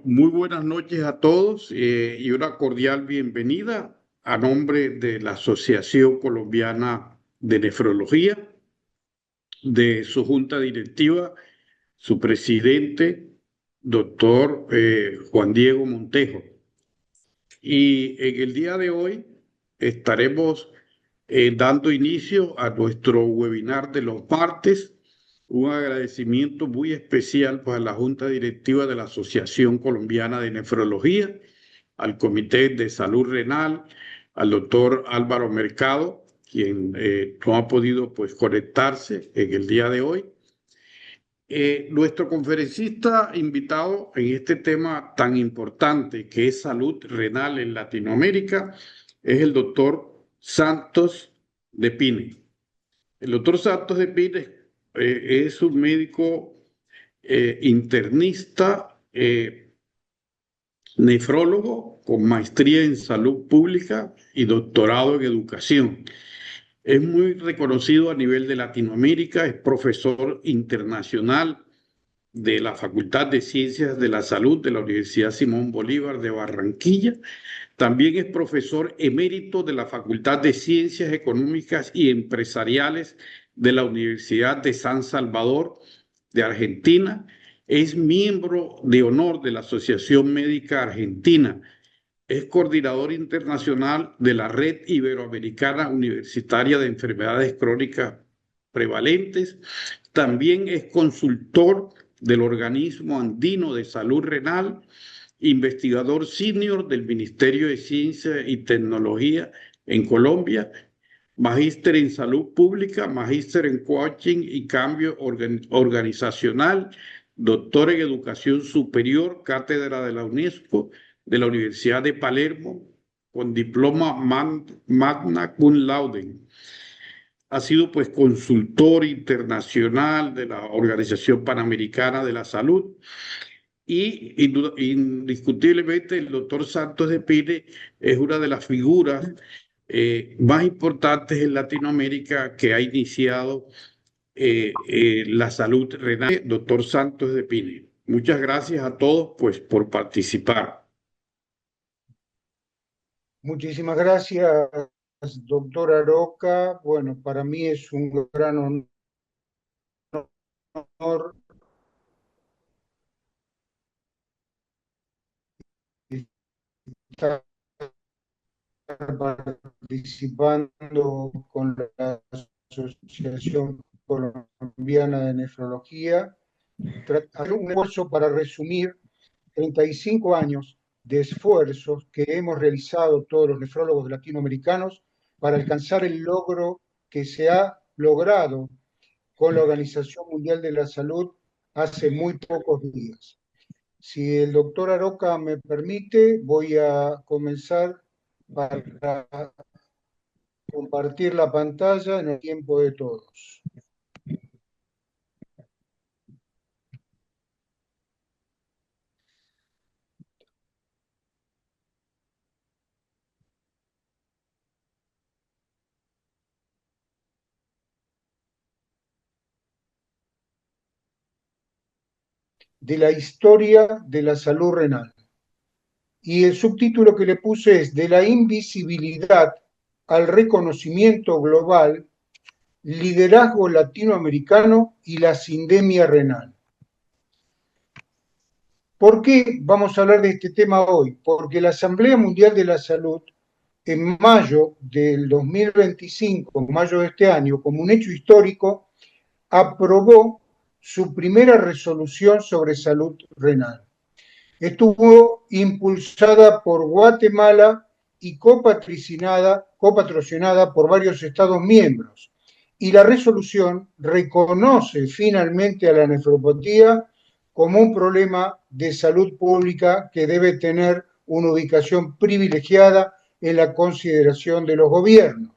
Muy buenas noches a todos y una cordial bienvenida a nombre de la Asociación Colombiana de Nefrología, de su junta directiva, su presidente, doctor Juan Diego Montejo. Y en el día de hoy estaremos dando inicio a nuestro webinar de los martes. Un agradecimiento muy especial pues, a la Junta Directiva de la Asociación Colombiana de Nefrología, al Comité de Salud Renal, al doctor Álvaro Mercado, quien no ha podido pues, conectarse en el día de hoy. Nuestro conferencista invitado en este tema tan importante que es salud renal en Latinoamérica es el doctor Santos de Pine. El doctor Santos de Pine es un médico internista, nefrólogo con maestría en salud pública y doctorado en educación. Es muy reconocido a nivel de Latinoamérica, es profesor internacional de la Facultad de Ciencias de la Salud de la Universidad Simón Bolívar de Barranquilla. También es profesor emérito de la Facultad de Ciencias Económicas y Empresariales de la Universidad de San Salvador de Argentina. Es miembro de honor de la Asociación Médica Argentina. Es coordinador internacional de la Red Iberoamericana Universitaria de Enfermedades Crónicas Prevalentes. También es consultor del Organismo Andino de Salud Renal, investigador senior del Ministerio de Ciencia y Tecnología en Colombia, magíster en Salud Pública, magíster en Coaching y Cambio Organizacional, doctor en Educación Superior, cátedra de la UNESCO, de la Universidad de Palermo, con diploma magna cum laude. Ha sido pues consultor internacional de la Organización Panamericana de la Salud y indiscutiblemente el doctor Santos de Pine es una de las figuras más importantes en Latinoamérica que ha iniciado la salud renal. Doctor Santos de Pine, muchas gracias a todos pues por participar. Muchísimas gracias, doctor Aroca. Bueno, para mí es un gran honor estar participando con la Asociación Colombiana de Nefrología. Hacer un esfuerzo para resumir 35 años de esfuerzos que hemos realizado todos los nefrólogos latinoamericanos para alcanzar el logro que se ha logrado con la Organización Mundial de la Salud hace muy pocos días. Si el doctor Aroca me permite, voy a comenzar para compartir la pantalla en el tiempo de todos. De la historia de la salud renal. Y el subtítulo que le puse es de la invisibilidad al reconocimiento global, liderazgo latinoamericano y la sindemia renal. ¿Por qué vamos a hablar de este tema hoy? Porque la Asamblea Mundial de la Salud, en mayo del 2025, mayo de este año, como un hecho histórico, aprobó su primera resolución sobre salud renal. Estuvo impulsada por Guatemala y copatrocinada por varios Estados miembros. Y la resolución reconoce finalmente a la nefropatía como un problema de salud pública que debe tener una ubicación privilegiada en la consideración de los gobiernos.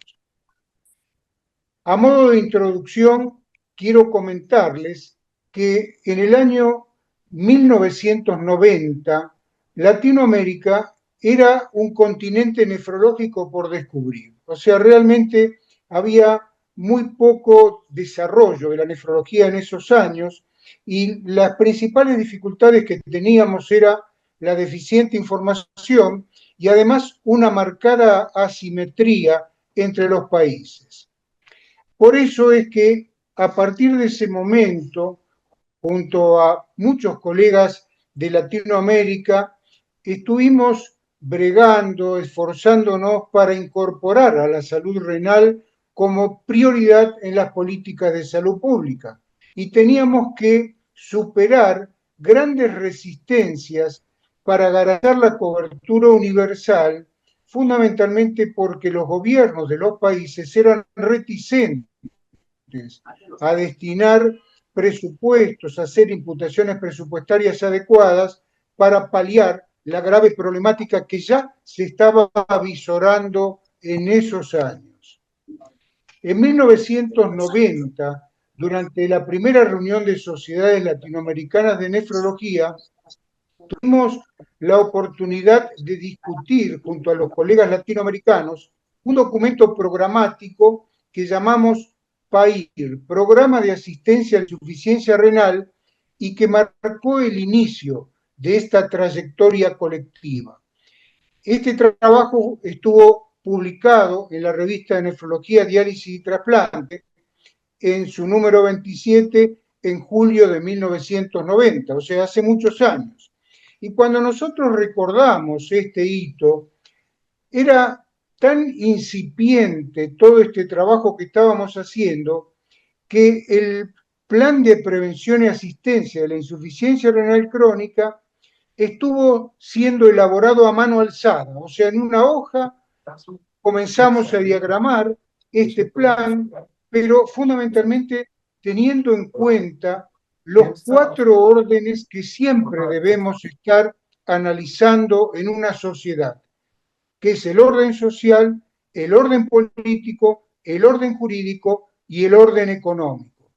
A modo de introducción, quiero comentarles que en el año 1990, Latinoamérica era un continente nefrológico por descubrir. O sea, realmente había muy poco desarrollo de la nefrología en esos años y las principales dificultades que teníamos era la deficiente información y además una marcada asimetría entre los países. Por eso es que a partir de ese momento, junto a muchos colegas de Latinoamérica, estuvimos bregando, esforzándonos para incorporar a la salud renal como prioridad en las políticas de salud pública. Y teníamos que superar grandes resistencias para garantizar la cobertura universal, fundamentalmente porque los gobiernos de los países eran reticentes a destinar presupuestos, a hacer imputaciones presupuestarias adecuadas para paliar la grave problemática que ya se estaba avisorando en esos años. En 1990, durante la primera reunión de sociedades latinoamericanas de nefrología, tuvimos la oportunidad de discutir junto a los colegas latinoamericanos un documento programático que llamamos PAIR, Programa de Asistencia a la Insuficiencia Renal, y que marcó el inicio de esta trayectoria colectiva. Este trabajo estuvo publicado en la revista de Nefrología, Diálisis y Trasplante en su número 27 en julio de 1990, o sea, hace muchos años. Y cuando nosotros recordamos este hito, era tan incipiente todo este trabajo que estábamos haciendo que el plan de prevención y asistencia de la insuficiencia renal crónica estuvo siendo elaborado a mano alzada, o sea, en una hoja comenzamos a diagramar este plan, pero fundamentalmente teniendo en cuenta los 4 órdenes que siempre debemos estar analizando en una sociedad, que es el orden social, el orden político, el orden jurídico y el orden económico.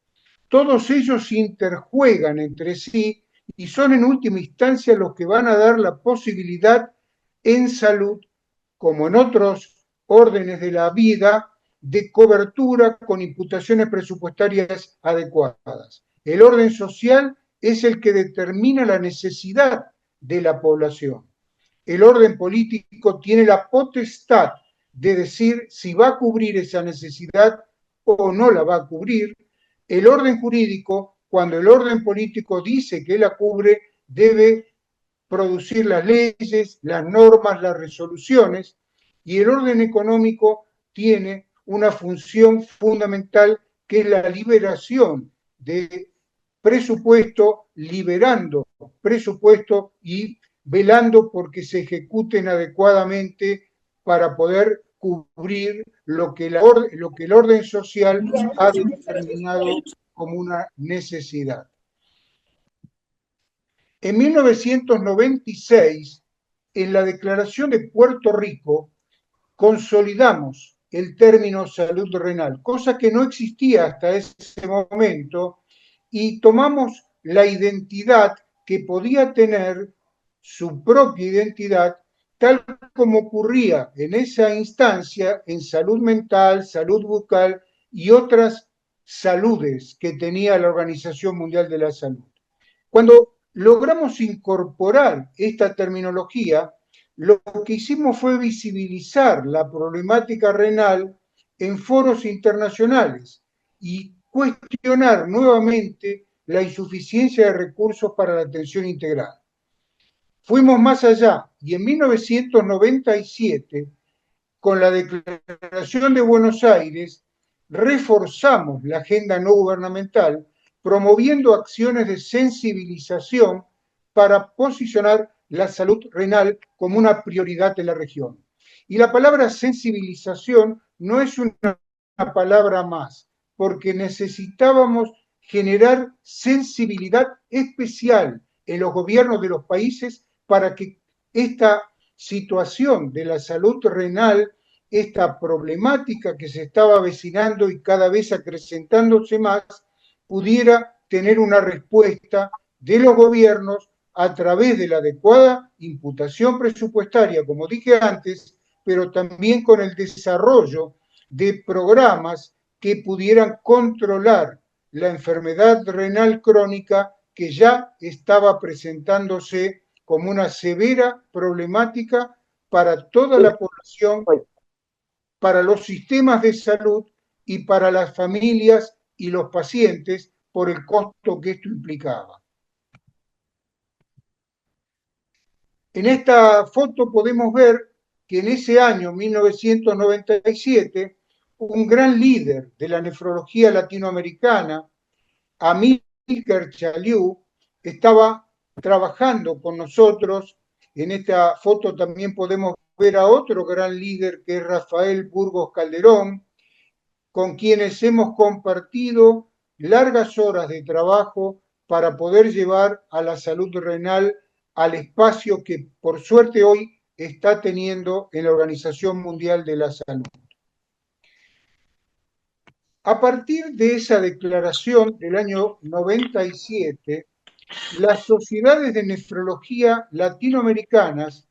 Todos ellos interjuegan entre sí y son en última instancia los que van a dar la posibilidad en salud, como en otros órdenes de la vida, de cobertura con imputaciones presupuestarias adecuadas. El orden social es el que determina la necesidad de la población. El orden político tiene la potestad de decir si va a cubrir esa necesidad o no la va a cubrir. El orden jurídico, cuando el orden político dice que la cubre, debe producir las leyes, las normas, las resoluciones, y el orden económico tiene una función fundamental que es la liberación de presupuesto, liberando presupuesto y velando porque se ejecuten adecuadamente para poder cubrir lo que el orden social ha determinado como una necesidad. En 1996, en la Declaración de Puerto Rico, consolidamos el término salud renal, cosa que no existía hasta ese momento, y tomamos la identidad que podía tener su propia identidad, tal como ocurría en esa instancia en salud mental, salud bucal y otras saludes que tenía la Organización Mundial de la Salud. Cuando logramos incorporar esta terminología, lo que hicimos fue visibilizar la problemática renal en foros internacionales y cuestionar nuevamente la insuficiencia de recursos para la atención integral. Fuimos más allá y en 1997, con la Declaración de Buenos Aires, reforzamos la agenda no gubernamental promoviendo acciones de sensibilización para posicionar la salud renal como una prioridad en la región. Y la palabra sensibilización no es una palabra más, porque necesitábamos generar sensibilidad especial en los gobiernos de los países para que esta situación de la salud renal, esta problemática que se estaba avecinando y cada vez acrecentándose más, pudiera tener una respuesta de los gobiernos a través de la adecuada imputación presupuestaria, como dije antes, pero también con el desarrollo de programas que pudieran controlar la enfermedad renal crónica que ya estaba presentándose como una severa problemática para toda la población, para los sistemas de salud y para las familias y los pacientes por el costo que esto implicaba. En esta foto podemos ver que en ese año, 1997, un gran líder de la nefrología latinoamericana, Amílcar Chaliú, estaba trabajando con nosotros. En esta foto también podemos ver a otro gran líder que es Rafael Burgos Calderón, con quienes hemos compartido largas horas de trabajo para poder llevar a la salud renal al espacio que por suerte hoy está teniendo en la Organización Mundial de la Salud. A partir de esa declaración del año 97, las sociedades de nefrología latinoamericanas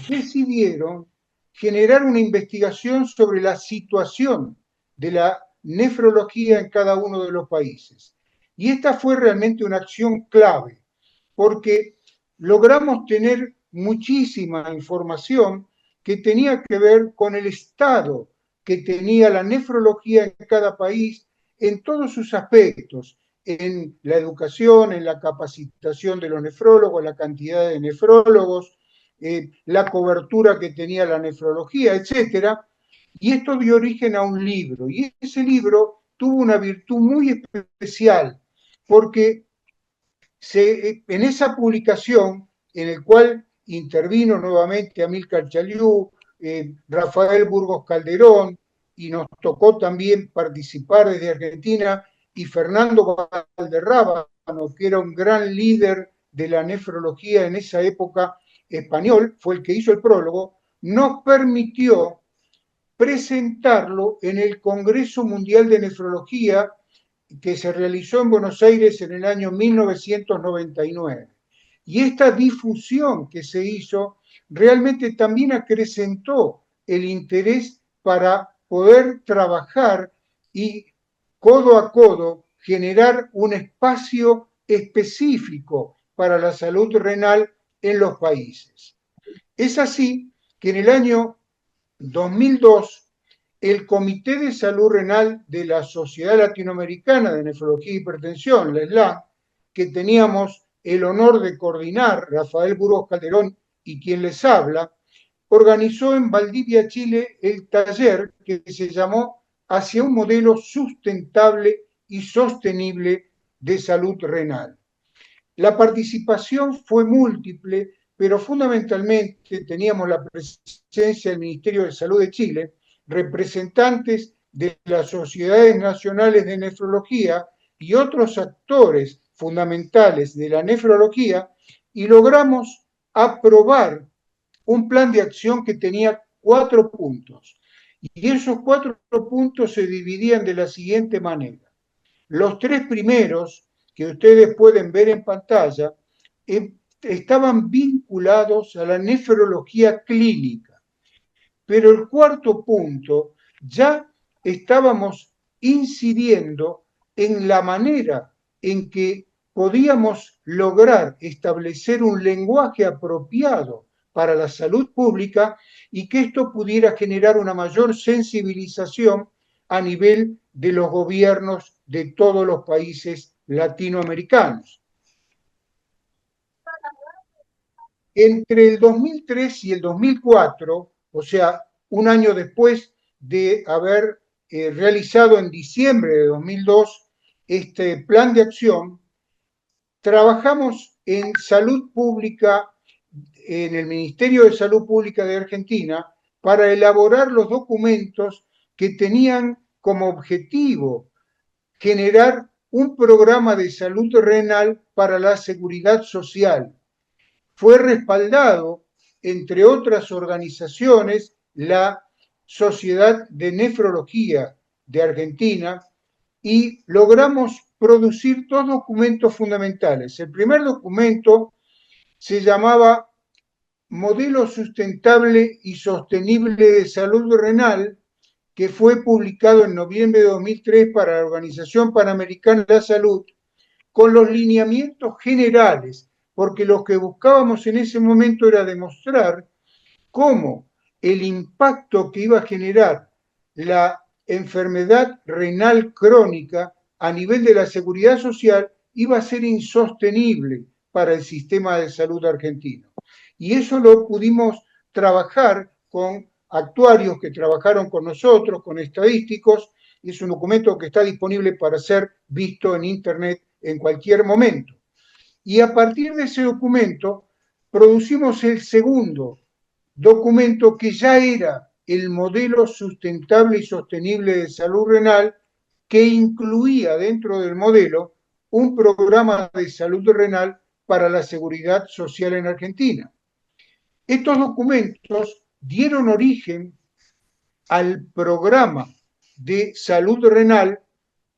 decidieron generar una investigación sobre la situación de la nefrología en cada uno de los países. Y esta fue realmente una acción clave, porque logramos tener muchísima información que tenía que ver con el estado que tenía la nefrología en cada país en todos sus aspectos, en la educación, en la capacitación de los nefrólogos, la cantidad de nefrólogos, la cobertura que tenía la nefrología, etcétera. Y esto dio origen a un libro, y ese libro tuvo una virtud muy especial, porque en esa publicación, en el cual intervino nuevamente Amílcar Chaliú, Rafael Burgos Calderón, y nos tocó también participar desde Argentina, y Fernando Valderrábano, que era un gran líder de la nefrología en esa época español, fue el que hizo el prólogo, nos permitió presentarlo en el Congreso Mundial de Nefrología que se realizó en Buenos Aires en el año 1999. Y esta difusión que se hizo realmente también acrecentó el interés para poder trabajar y codo a codo generar un espacio específico para la salud renal en los países. Es así que en el año 2002 el Comité de Salud Renal de la Sociedad Latinoamericana de Nefrología e Hipertensión, la SLA, que teníamos el honor de coordinar, Rafael Burgos Calderón y quien les habla, organizó en Valdivia, Chile, el taller que se llamó Hacia un modelo sustentable y sostenible de salud renal. La participación fue múltiple, pero fundamentalmente teníamos la presencia del Ministerio de Salud de Chile, representantes de las sociedades nacionales de nefrología y otros actores fundamentales de la nefrología, y logramos aprobar un plan de acción que tenía 4 puntos. Y esos 4 puntos se dividían de la siguiente manera. Los 3 primeros, que ustedes pueden ver en pantalla, estaban vinculados a la nefrología clínica. Pero el 4º punto ya estábamos incidiendo en la manera en que podíamos lograr establecer un lenguaje apropiado para la salud pública y que esto pudiera generar una mayor sensibilización a nivel de los gobiernos de todos los países latinoamericanos. Entre el 2003 y el 2004, o sea, un año después de haber realizado en diciembre de 2002 este plan de acción, trabajamos en salud pública, en el Ministerio de Salud Pública de Argentina, para elaborar los documentos que tenían como objetivo generar un programa de salud renal para la seguridad social. Fue respaldado, entre otras organizaciones, la Sociedad de Nefrología de Argentina, y logramos producir 2 documentos fundamentales. El primer documento se llamaba Modelo Sustentable y Sostenible de Salud Renal, que fue publicado en noviembre de 2003 para la Organización Panamericana de la Salud, con los lineamientos generales porque lo que buscábamos en ese momento era demostrar cómo el impacto que iba a generar la enfermedad renal crónica a nivel de la seguridad social iba a ser insostenible para el sistema de salud argentino. Y eso lo pudimos trabajar con actuarios que trabajaron con nosotros, con estadísticos. Es un documento que está disponible para ser visto en Internet en cualquier momento. Y a partir de ese documento producimos el segundo documento que ya era el modelo sustentable y sostenible de salud renal, que incluía dentro del modelo un programa de salud renal para la seguridad social en Argentina. Estos documentos dieron origen al programa de salud renal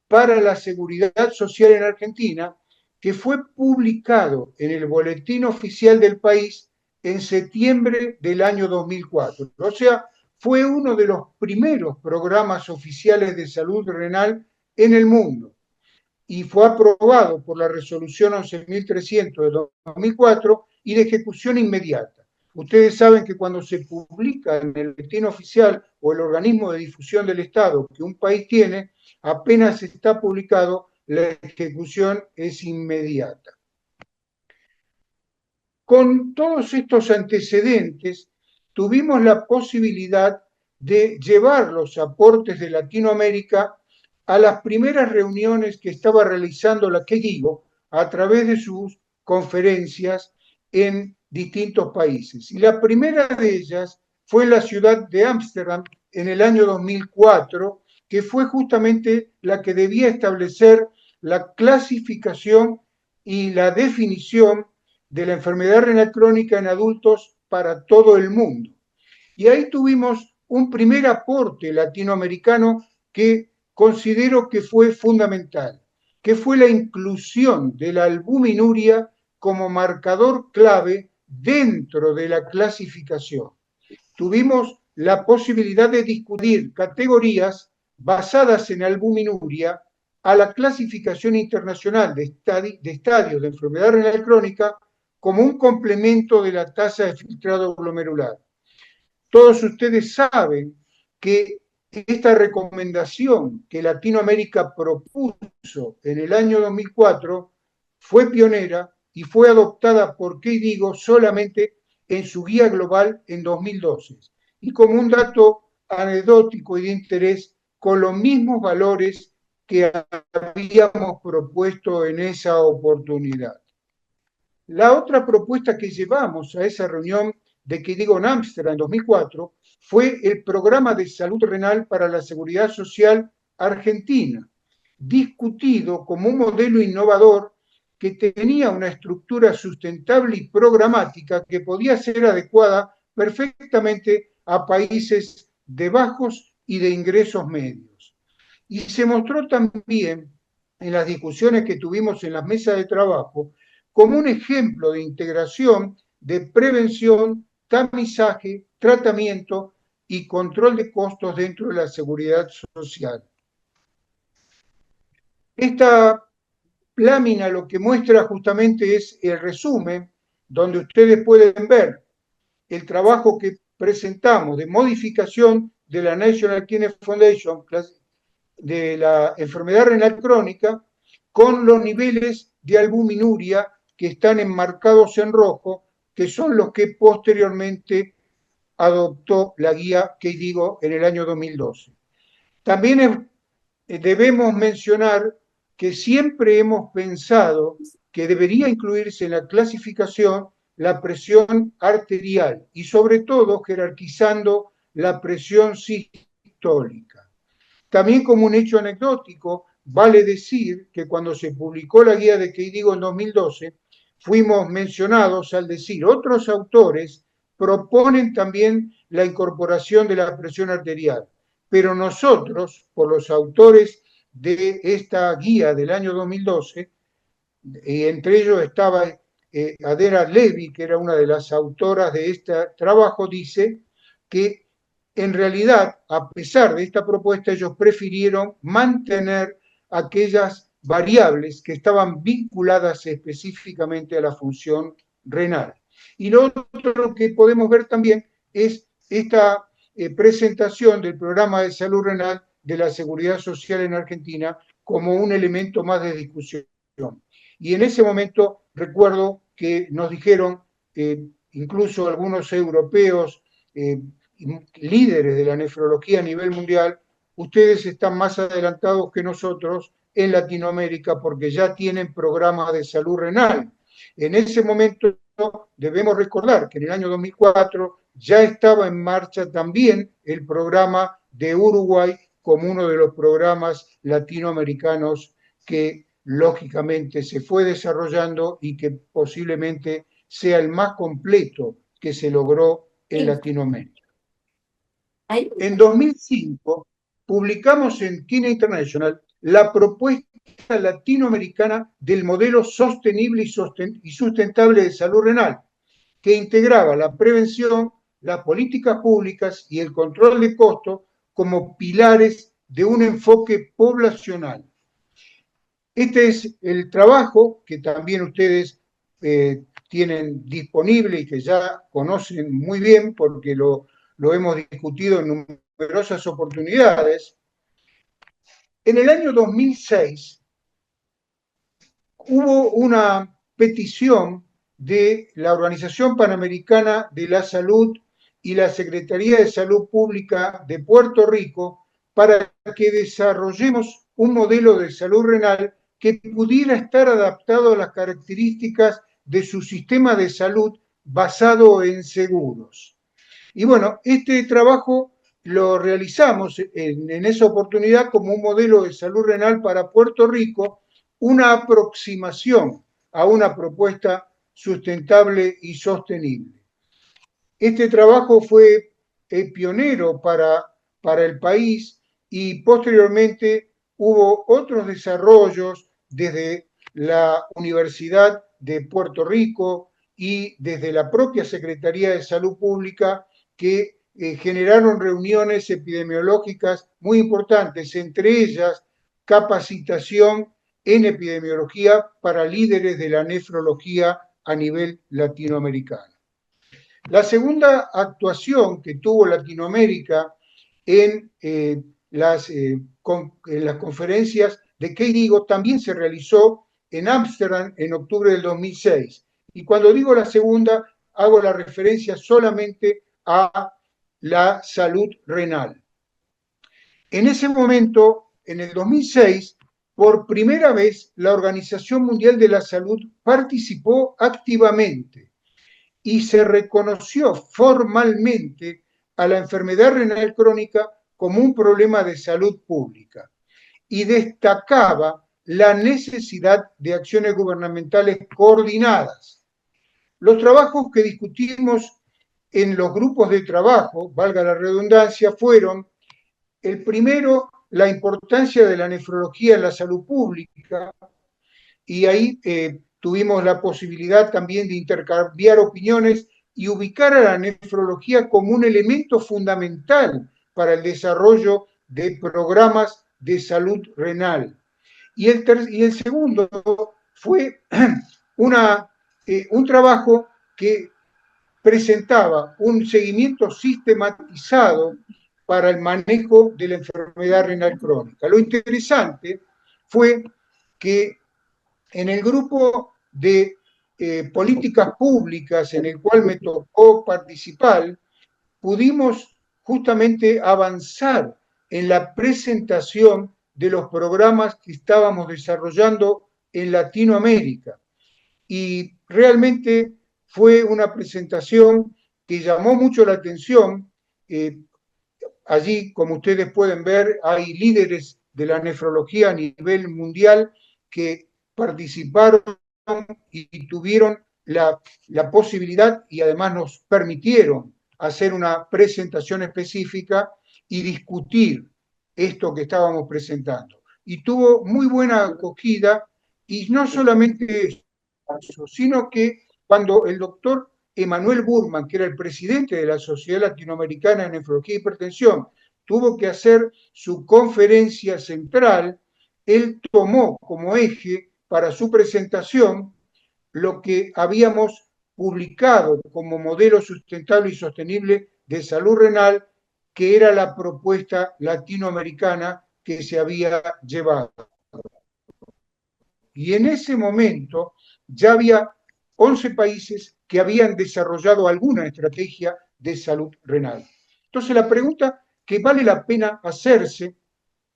para la seguridad social en Argentina, que fue publicado en el Boletín Oficial del País en septiembre del año 2004. O sea, fue uno de los primeros programas oficiales de salud renal en el mundo y fue aprobado por la resolución 11.300 de 2004 y de ejecución inmediata. Ustedes saben que cuando se publica en el boletín oficial o el organismo de difusión del Estado que un país tiene, apenas está publicado, la ejecución es inmediata. Con todos estos antecedentes, tuvimos la posibilidad de llevar los aportes de Latinoamérica a las primeras reuniones que estaba realizando la KDIGO a través de sus conferencias en distintos países. Y la primera de ellas fue en la ciudad de Ámsterdam en el año 2004, que fue justamente la que debía establecer la clasificación y la definición de la enfermedad renal crónica en adultos para todo el mundo. Y ahí tuvimos un primer aporte latinoamericano que considero que fue fundamental, que fue la inclusión de la albuminuria como marcador clave dentro de la clasificación. Tuvimos la posibilidad de discutir categorías basadas en albuminuria a la clasificación internacional de estadios de enfermedad renal crónica como un complemento de la tasa de filtrado glomerular. Todos ustedes saben que esta recomendación que Latinoamérica propuso en el año 2004 fue pionera y fue adoptada por KDIGO solamente en su guía global en 2012. Y como un dato anecdótico y de interés, con los mismos valores que habíamos propuesto en esa oportunidad. La otra propuesta que llevamos a esa reunión de KDIGO en Ámsterdam en 2004 fue el Programa de Salud Renal para la Seguridad Social Argentina, discutido como un modelo innovador que tenía una estructura sustentable y programática que podía ser adecuada perfectamente a países de bajos y de ingresos medios. Y se mostró también en las discusiones que tuvimos en las mesas de trabajo como un ejemplo de integración de prevención, tamizaje, tratamiento y control de costos dentro de la seguridad social. Esta lámina lo que muestra justamente es el resumen, donde ustedes pueden ver el trabajo que presentamos de modificación de la National Kidney Foundation de la enfermedad renal crónica con los niveles de albuminuria que están enmarcados en rojo, que son los que posteriormente adoptó la guía KDIGO en el año 2012. También debemos mencionar que siempre hemos pensado que debería incluirse en la clasificación la presión arterial y sobre todo jerarquizando la presión sistólica. También como un hecho anecdótico, vale decir que cuando se publicó la guía de KDIGO en 2012, fuimos mencionados al decir otros autores proponen también la incorporación de la presión arterial, pero nosotros, por los autores de esta guía del año 2012, y entre ellos estaba Adela Levy, que era una de las autoras de este trabajo, dice que en realidad, a pesar de esta propuesta, ellos prefirieron mantener aquellas variables que estaban vinculadas específicamente a la función renal. Y lo otro que podemos ver también es esta presentación del programa de salud renal de la Seguridad Social en Argentina como un elemento más de discusión. Y en ese momento recuerdo que nos dijeron, incluso algunos europeos, líderes de la nefrología a nivel mundial, ustedes están más adelantados que nosotros en Latinoamérica porque ya tienen programas de salud renal. En ese momento debemos recordar que en el año 2004 ya estaba en marcha también el programa de Uruguay como uno de los programas latinoamericanos que lógicamente se fue desarrollando y que posiblemente sea el más completo que se logró en Latinoamérica. En 2005 publicamos en Kina International la propuesta latinoamericana del modelo sostenible y sustentable de salud renal, que integraba la prevención, las políticas públicas y el control de costos como pilares de un enfoque poblacional. Este es el trabajo que también ustedes tienen disponible y que ya conocen muy bien porque lo hemos discutido en numerosas oportunidades. En el año 2006 hubo una petición de la Organización Panamericana de la Salud y la Secretaría de Salud Pública de Puerto Rico para que desarrollemos un modelo de salud renal que pudiera estar adaptado a las características de su sistema de salud basado en seguros. Y bueno, este trabajo lo realizamos en esa oportunidad como un modelo de salud renal para Puerto Rico, una aproximación a una propuesta sustentable y sostenible. Este trabajo fue pionero para el país y posteriormente hubo otros desarrollos desde la Universidad de Puerto Rico y desde la propia Secretaría de Salud Pública que generaron reuniones epidemiológicas muy importantes, entre ellas capacitación en epidemiología para líderes de la nefrología a nivel latinoamericano. La segunda actuación que tuvo Latinoamérica en las conferencias de KDIGO también se realizó en Ámsterdam en octubre del 2006. Y cuando digo la segunda, hago la referencia solamente a la salud renal. En ese momento, en el 2006, por primera vez, la Organización Mundial de la Salud participó activamente y se reconoció formalmente a la enfermedad renal crónica como un problema de salud pública y destacaba la necesidad de acciones gubernamentales coordinadas. Los trabajos que discutimos en los grupos de trabajo, valga la redundancia, fueron el primero, la importancia de la nefrología en la salud pública, y ahí tuvimos la posibilidad también de intercambiar opiniones y ubicar a la nefrología como un elemento fundamental para el desarrollo de programas de salud renal. Y el segundo fue un trabajo que presentaba un seguimiento sistematizado para el manejo de la enfermedad renal crónica. Lo interesante fue que en el grupo de políticas públicas en el cual me tocó participar, pudimos justamente avanzar en la presentación de los programas que estábamos desarrollando en Latinoamérica. Y realmente fue una presentación que llamó mucho la atención. Allí, como ustedes pueden ver, hay líderes de la nefrología a nivel mundial que participaron y tuvieron la posibilidad y además nos permitieron hacer una presentación específica y discutir esto que estábamos presentando. Y tuvo muy buena acogida, y no solamente eso, sino que cuando el doctor Emanuel Burman, que era el presidente de la Sociedad Latinoamericana de Nefrología y Hipertensión, tuvo que hacer su conferencia central, él tomó como eje para su presentación lo que habíamos publicado como modelo sustentable y sostenible de salud renal, que era la propuesta latinoamericana que se había llevado. Y en ese momento ya había 11 países que habían desarrollado alguna estrategia de salud renal. Entonces la pregunta que vale la pena hacerse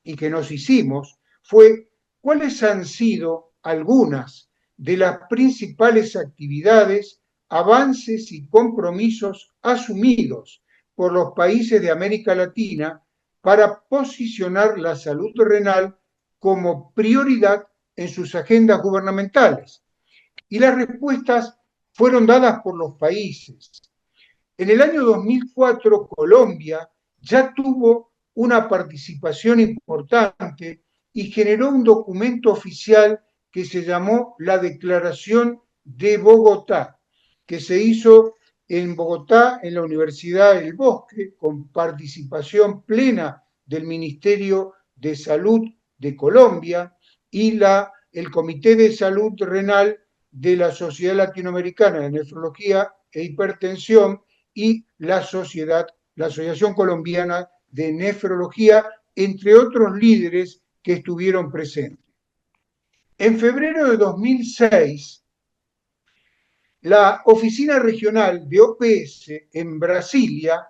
y que nos hicimos fue cuáles han sido algunas de las principales actividades, avances y compromisos asumidos por los países de América Latina para posicionar la salud renal como prioridad en sus agendas gubernamentales. Y las respuestas fueron dadas por los países. En el año 2004, Colombia ya tuvo una participación importante y generó un documento oficial que se llamó la Declaración de Bogotá, que se hizo en Bogotá, en la Universidad del Bosque, con participación plena del Ministerio de Salud de Colombia y el Comité de Salud Renal de la Sociedad Latinoamericana de Nefrología e Hipertensión y la Asociación Colombiana de Nefrología, entre otros líderes que estuvieron presentes. En febrero de 2006, la Oficina Regional de OPS en Brasilia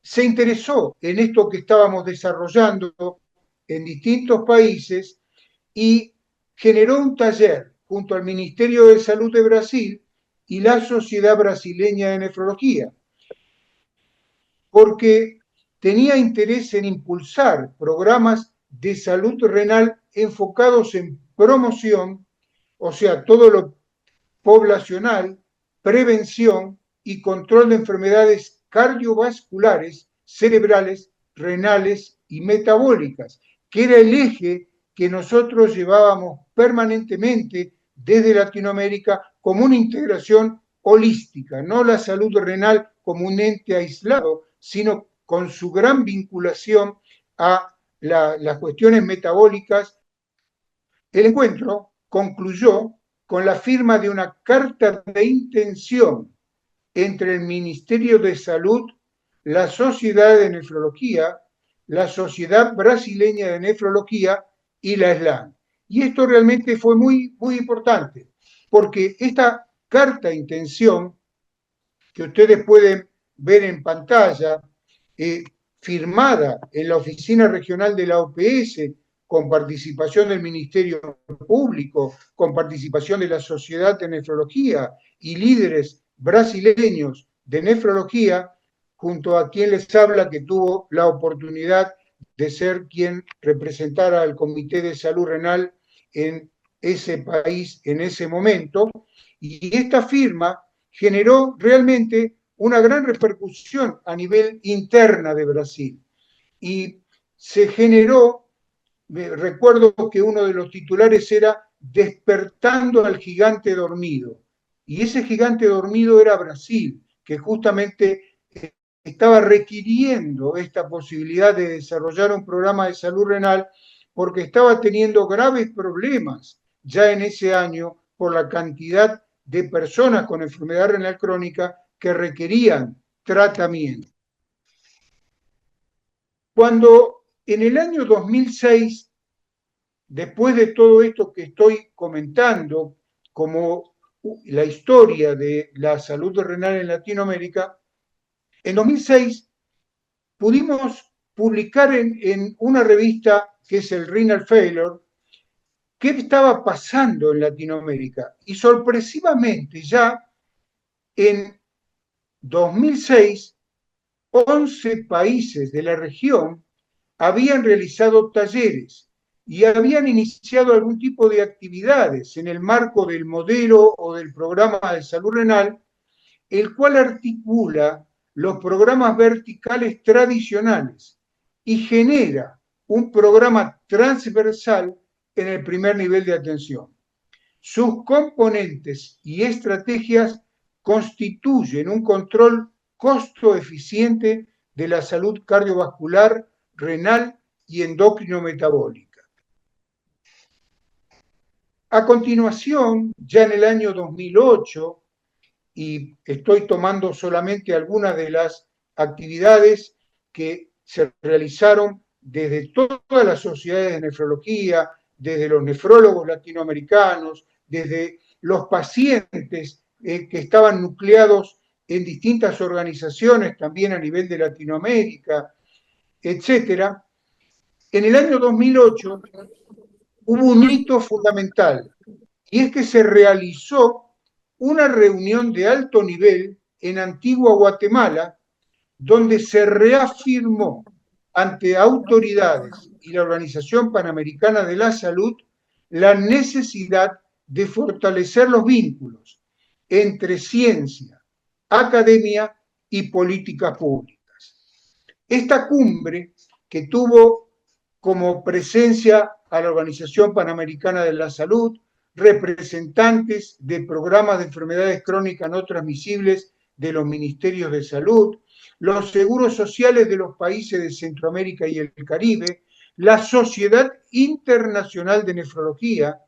se interesó en esto que estábamos desarrollando en distintos países y generó un taller junto al Ministerio de Salud de Brasil y la Sociedad Brasileña de Nefrología, porque tenía interés en impulsar programas de salud renal enfocados en promoción, o sea, todo lo poblacional, prevención y control de enfermedades cardiovasculares, cerebrales, renales y metabólicas, que era el eje que nosotros llevábamos permanentemente desde Latinoamérica como una integración holística, no la salud renal como un ente aislado, sino con su gran vinculación a las cuestiones metabólicas. El encuentro concluyó con la firma de una carta de intención entre el Ministerio de Salud, la Sociedad de Nefrología, la Sociedad Brasileña de Nefrología y la SLAN. Y esto realmente fue muy, muy importante, porque esta carta de intención, que ustedes pueden ver en pantalla, firmada en la Oficina Regional de la OPS, con participación del Ministerio Público, con participación de la Sociedad de Nefrología y líderes brasileños de nefrología, junto a quien les habla, que tuvo la oportunidad de ser quien representara al Comité de Salud Renal en ese país en ese momento. Y esta firma generó realmente una gran repercusión a nivel interna de Brasil. Y se generó, recuerdo que uno de los titulares era Despertando al gigante dormido. Y ese gigante dormido era Brasil, que justamente estaba requiriendo esta posibilidad de desarrollar un programa de salud renal porque estaba teniendo graves problemas ya en ese año por la cantidad de personas con enfermedad renal crónica que requerían tratamiento. Cuando en el año 2006, después de todo esto que estoy comentando, como la historia de la salud renal en Latinoamérica, en 2006 pudimos publicar en una revista que es el Renal Failure, qué estaba pasando en Latinoamérica. Y sorpresivamente ya en 2006, 11 países de la región habían realizado talleres y habían iniciado algún tipo de actividades en el marco del modelo o del programa de salud renal, el cual articula los programas verticales tradicionales y genera un programa transversal en el primer nivel de atención. Sus componentes y estrategias constituyen un control costo eficiente de la salud cardiovascular, renal y endocrino-metabólica. A continuación, ya en el año 2008, y estoy tomando solamente algunas de las actividades que se realizaron desde todas las sociedades de nefrología, desde los nefrólogos latinoamericanos, desde los pacientes que estaban nucleados en distintas organizaciones, también a nivel de Latinoamérica, etcétera. En el año 2008 hubo un hito fundamental, y es que se realizó una reunión de alto nivel en Antigua Guatemala, donde se reafirmó ante autoridades y la Organización Panamericana de la Salud la necesidad de fortalecer los vínculos entre ciencia, academia y políticas públicas. Esta cumbre, que tuvo como presencia a la Organización Panamericana de la Salud, representantes de programas de enfermedades crónicas no transmisibles de los ministerios de salud, los seguros sociales de los países de Centroamérica y el Caribe, la Sociedad Internacional de Nefrología,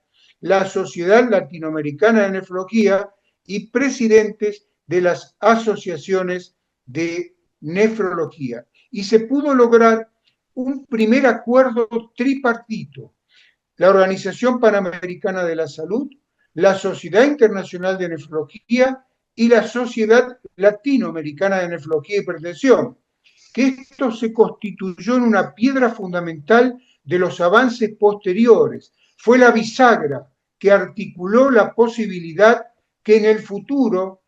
la Sociedad Latinoamericana de Nefrología y presidentes de las asociaciones de nefrología. Y se pudo lograr un primer acuerdo tripartito: la Organización Panamericana de la Salud, la Sociedad Internacional de Nefrología y la Sociedad Latinoamericana de Nefrología y Hipertensión, que esto se constituyó en una piedra fundamental de los avances posteriores. Fue la bisagra que articuló la posibilidad que en el futuro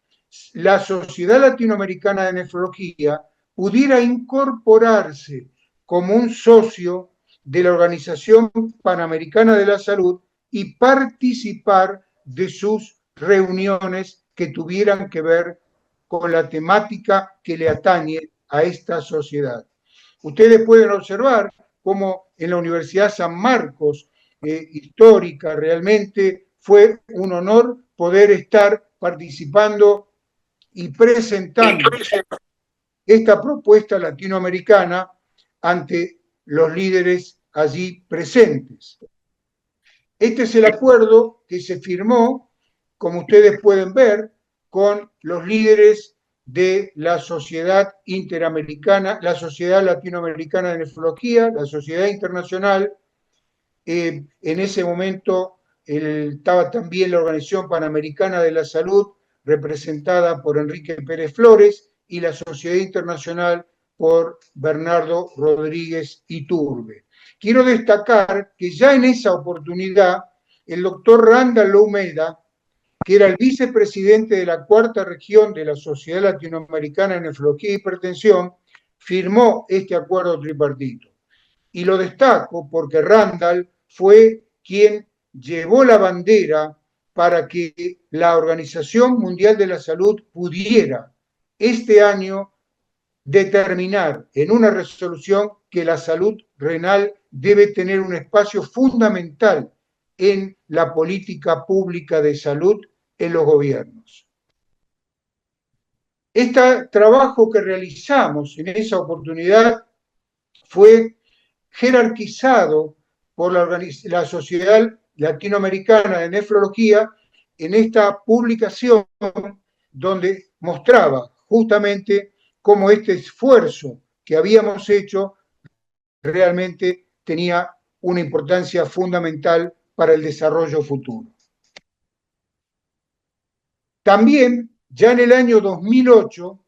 la Sociedad Latinoamericana de Nefrología pudiera incorporarse como un socio de la Organización Panamericana de la Salud y participar de sus reuniones que tuvieran que ver con la temática que le atañe a esta sociedad. Ustedes pueden observar cómo en la Universidad San Marcos, histórica, realmente fue un honor poder estar participando y presentando esta propuesta latinoamericana ante los líderes allí presentes. Este es el acuerdo que se firmó, como ustedes pueden ver, con los líderes de la Sociedad Interamericana, la Sociedad Latinoamericana de Nefrología, la Sociedad Internacional. En ese momento estaba también la Organización Panamericana de la Salud, representada por Enrique Pérez Flores, y la Sociedad Internacional por Bernardo Rodríguez Iturbe. Quiero destacar que ya en esa oportunidad el doctor Randall Loumeda, que era el vicepresidente de la cuarta región de la Sociedad Latinoamericana de Nefrología y Hipertensión, firmó este acuerdo tripartito. Y lo destaco porque Randall fue quien llevó la bandera para que la Organización Mundial de la Salud pudiera este año determinar en una resolución que la salud renal debe tener un espacio fundamental en la política pública de salud en los gobiernos. Este trabajo que realizamos en esa oportunidad fue jerarquizado por la Sociedad Latinoamericana de Nefrología en esta publicación, donde mostraba justamente cómo este esfuerzo que habíamos hecho realmente tenía una importancia fundamental para el desarrollo futuro. También, ya en el año 2008,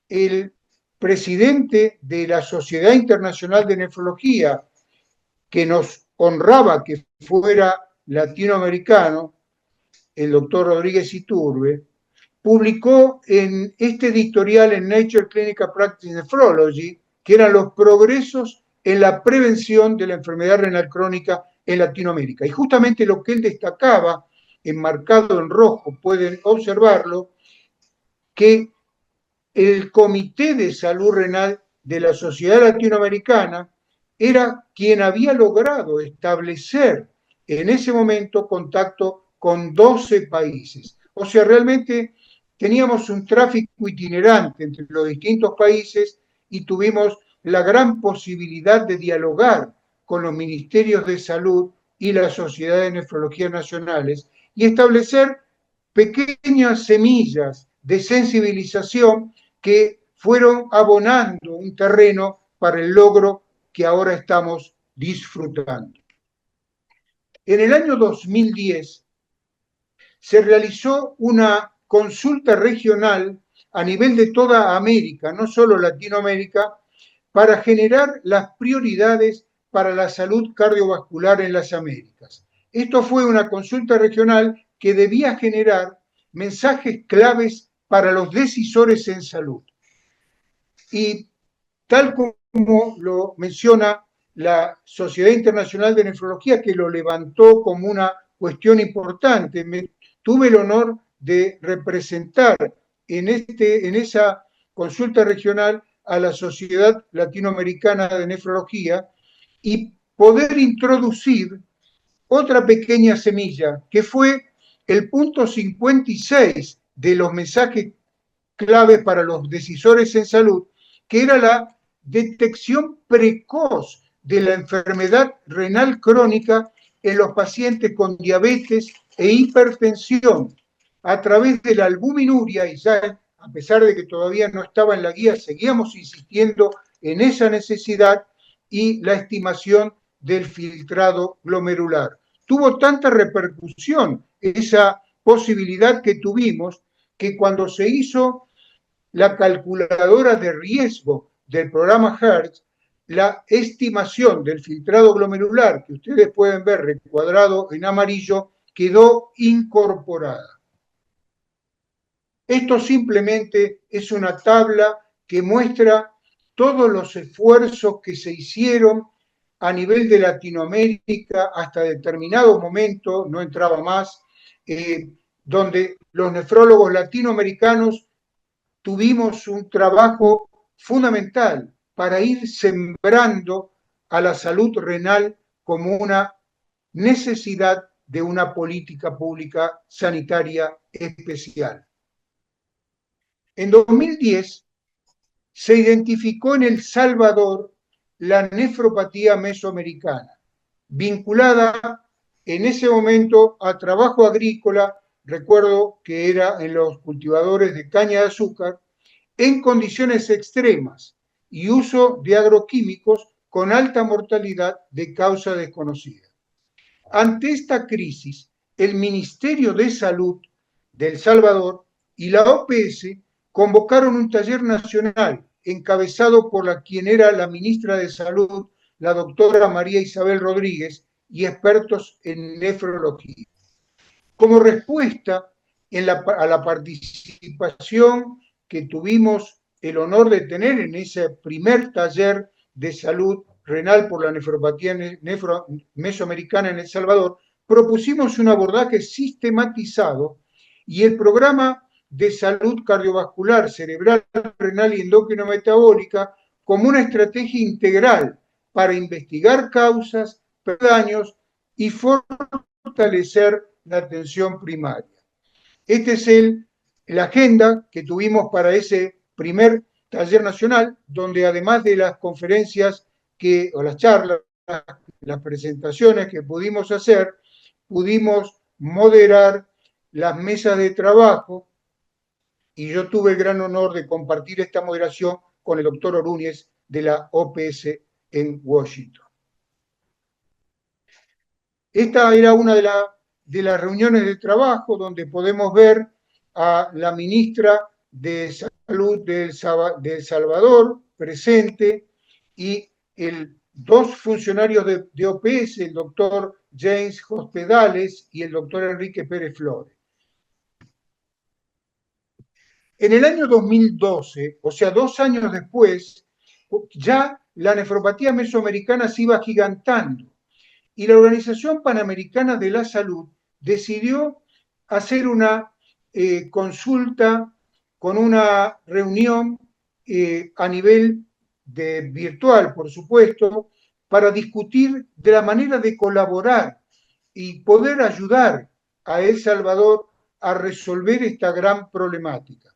el presidente de la Sociedad Internacional de Nefrología, que nos honraba que fuera latinoamericano, el doctor Rodríguez Iturbe, publicó en este editorial en Nature Clinical Practice Nephrology, que eran los progresos en la prevención de la enfermedad renal crónica en Latinoamérica. Y justamente lo que él destacaba, enmarcado en rojo, pueden observarlo, que el Comité de Salud Renal de la Sociedad Latinoamericana era quien había logrado establecer en ese momento contacto con 12 países. O sea, realmente teníamos un tráfico itinerante entre los distintos países y tuvimos la gran posibilidad de dialogar con los ministerios de salud y las sociedades de nefrología nacionales y establecer pequeñas semillas de sensibilización que fueron abonando un terreno para el logro que ahora estamos disfrutando. En el año 2010 se realizó una consulta regional a nivel de toda América, no solo Latinoamérica, para generar las prioridades para la salud cardiovascular en las Américas. Esto fue una consulta regional que debía generar mensajes claves para los decisores en salud. Y tal como lo menciona la Sociedad Internacional de Nefrología, que lo levantó como una cuestión importante, tuve el honor de representar en esa consulta regional a la Sociedad Latinoamericana de Nefrología y poder introducir otra pequeña semilla, que fue el punto 56 de los mensajes clave para los decisores en salud, que era la detección precoz de la enfermedad renal crónica en los pacientes con diabetes e hipertensión a través de la albuminuria, y ya a pesar de que todavía no estaba en la guía, seguíamos insistiendo en esa necesidad, y la estimación del filtrado glomerular. Tuvo tanta repercusión esa posibilidad que tuvimos, que cuando se hizo la calculadora de riesgo del programa HERTZ, la estimación del filtrado glomerular, que ustedes pueden ver recuadrado en amarillo, quedó incorporada. Esto simplemente es una tabla que muestra todos los esfuerzos que se hicieron a nivel de Latinoamérica hasta determinado momento, no entraba más, donde los nefrólogos latinoamericanos tuvimos un trabajo fundamental para ir sembrando a la salud renal como una necesidad de una política pública sanitaria especial. En 2010 se identificó en El Salvador la nefropatía mesoamericana, vinculada en ese momento a trabajo agrícola, recuerdo que era en los cultivadores de caña de azúcar, en condiciones extremas y uso de agroquímicos con alta mortalidad de causa desconocida. Ante esta crisis, el Ministerio de Salud de El Salvador y la OPS convocaron un taller nacional encabezado por quien era la ministra de Salud, la doctora María Isabel Rodríguez, y expertos en nefrología. Como respuesta a la participación que tuvimos el honor de tener en ese primer taller de salud renal por la nefropatía mesoamericana en El Salvador, propusimos un abordaje sistematizado y el programa de salud cardiovascular, cerebral, renal y endocrino-metabólica como una estrategia integral para investigar causas, daños y fortalecer la atención primaria. Esta es la agenda que tuvimos para ese primer taller nacional, donde además de las conferencias o las charlas, las presentaciones que pudimos hacer, pudimos moderar las mesas de trabajo, y yo tuve el gran honor de compartir esta moderación con el doctor Orúñez de la OPS en Washington. Esta era una de las reuniones de trabajo donde podemos ver a la ministra de Salud de El Salvador presente y dos funcionarios de OPS, el doctor James Hospedales y el doctor Enrique Pérez Flores. En el año 2012, o sea, 2 años después, ya la nefropatía mesoamericana se iba agigantando y la Organización Panamericana de la Salud decidió hacer una consulta con una reunión a nivel virtual, por supuesto, para discutir de la manera de colaborar y poder ayudar a El Salvador a resolver esta gran problemática.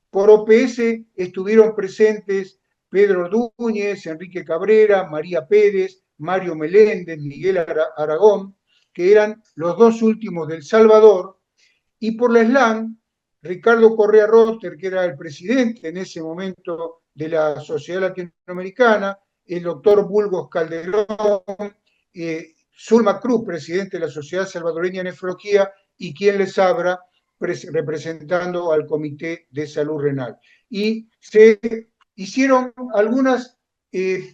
Por OPS estuvieron presentes Pedro Ordúñez, Enrique Cabrera, María Pérez, Mario Meléndez, Miguel Aragón, que eran los dos últimos del Salvador, y por la SLAN, Ricardo Correa Rotter, que era el presidente en ese momento de la Sociedad Latinoamericana, el doctor Burgos Calderón, Zulma Cruz, presidente de la Sociedad Salvadoreña de Nefrología, y quien les habla, representando al Comité de Salud Renal. Y se hicieron algunas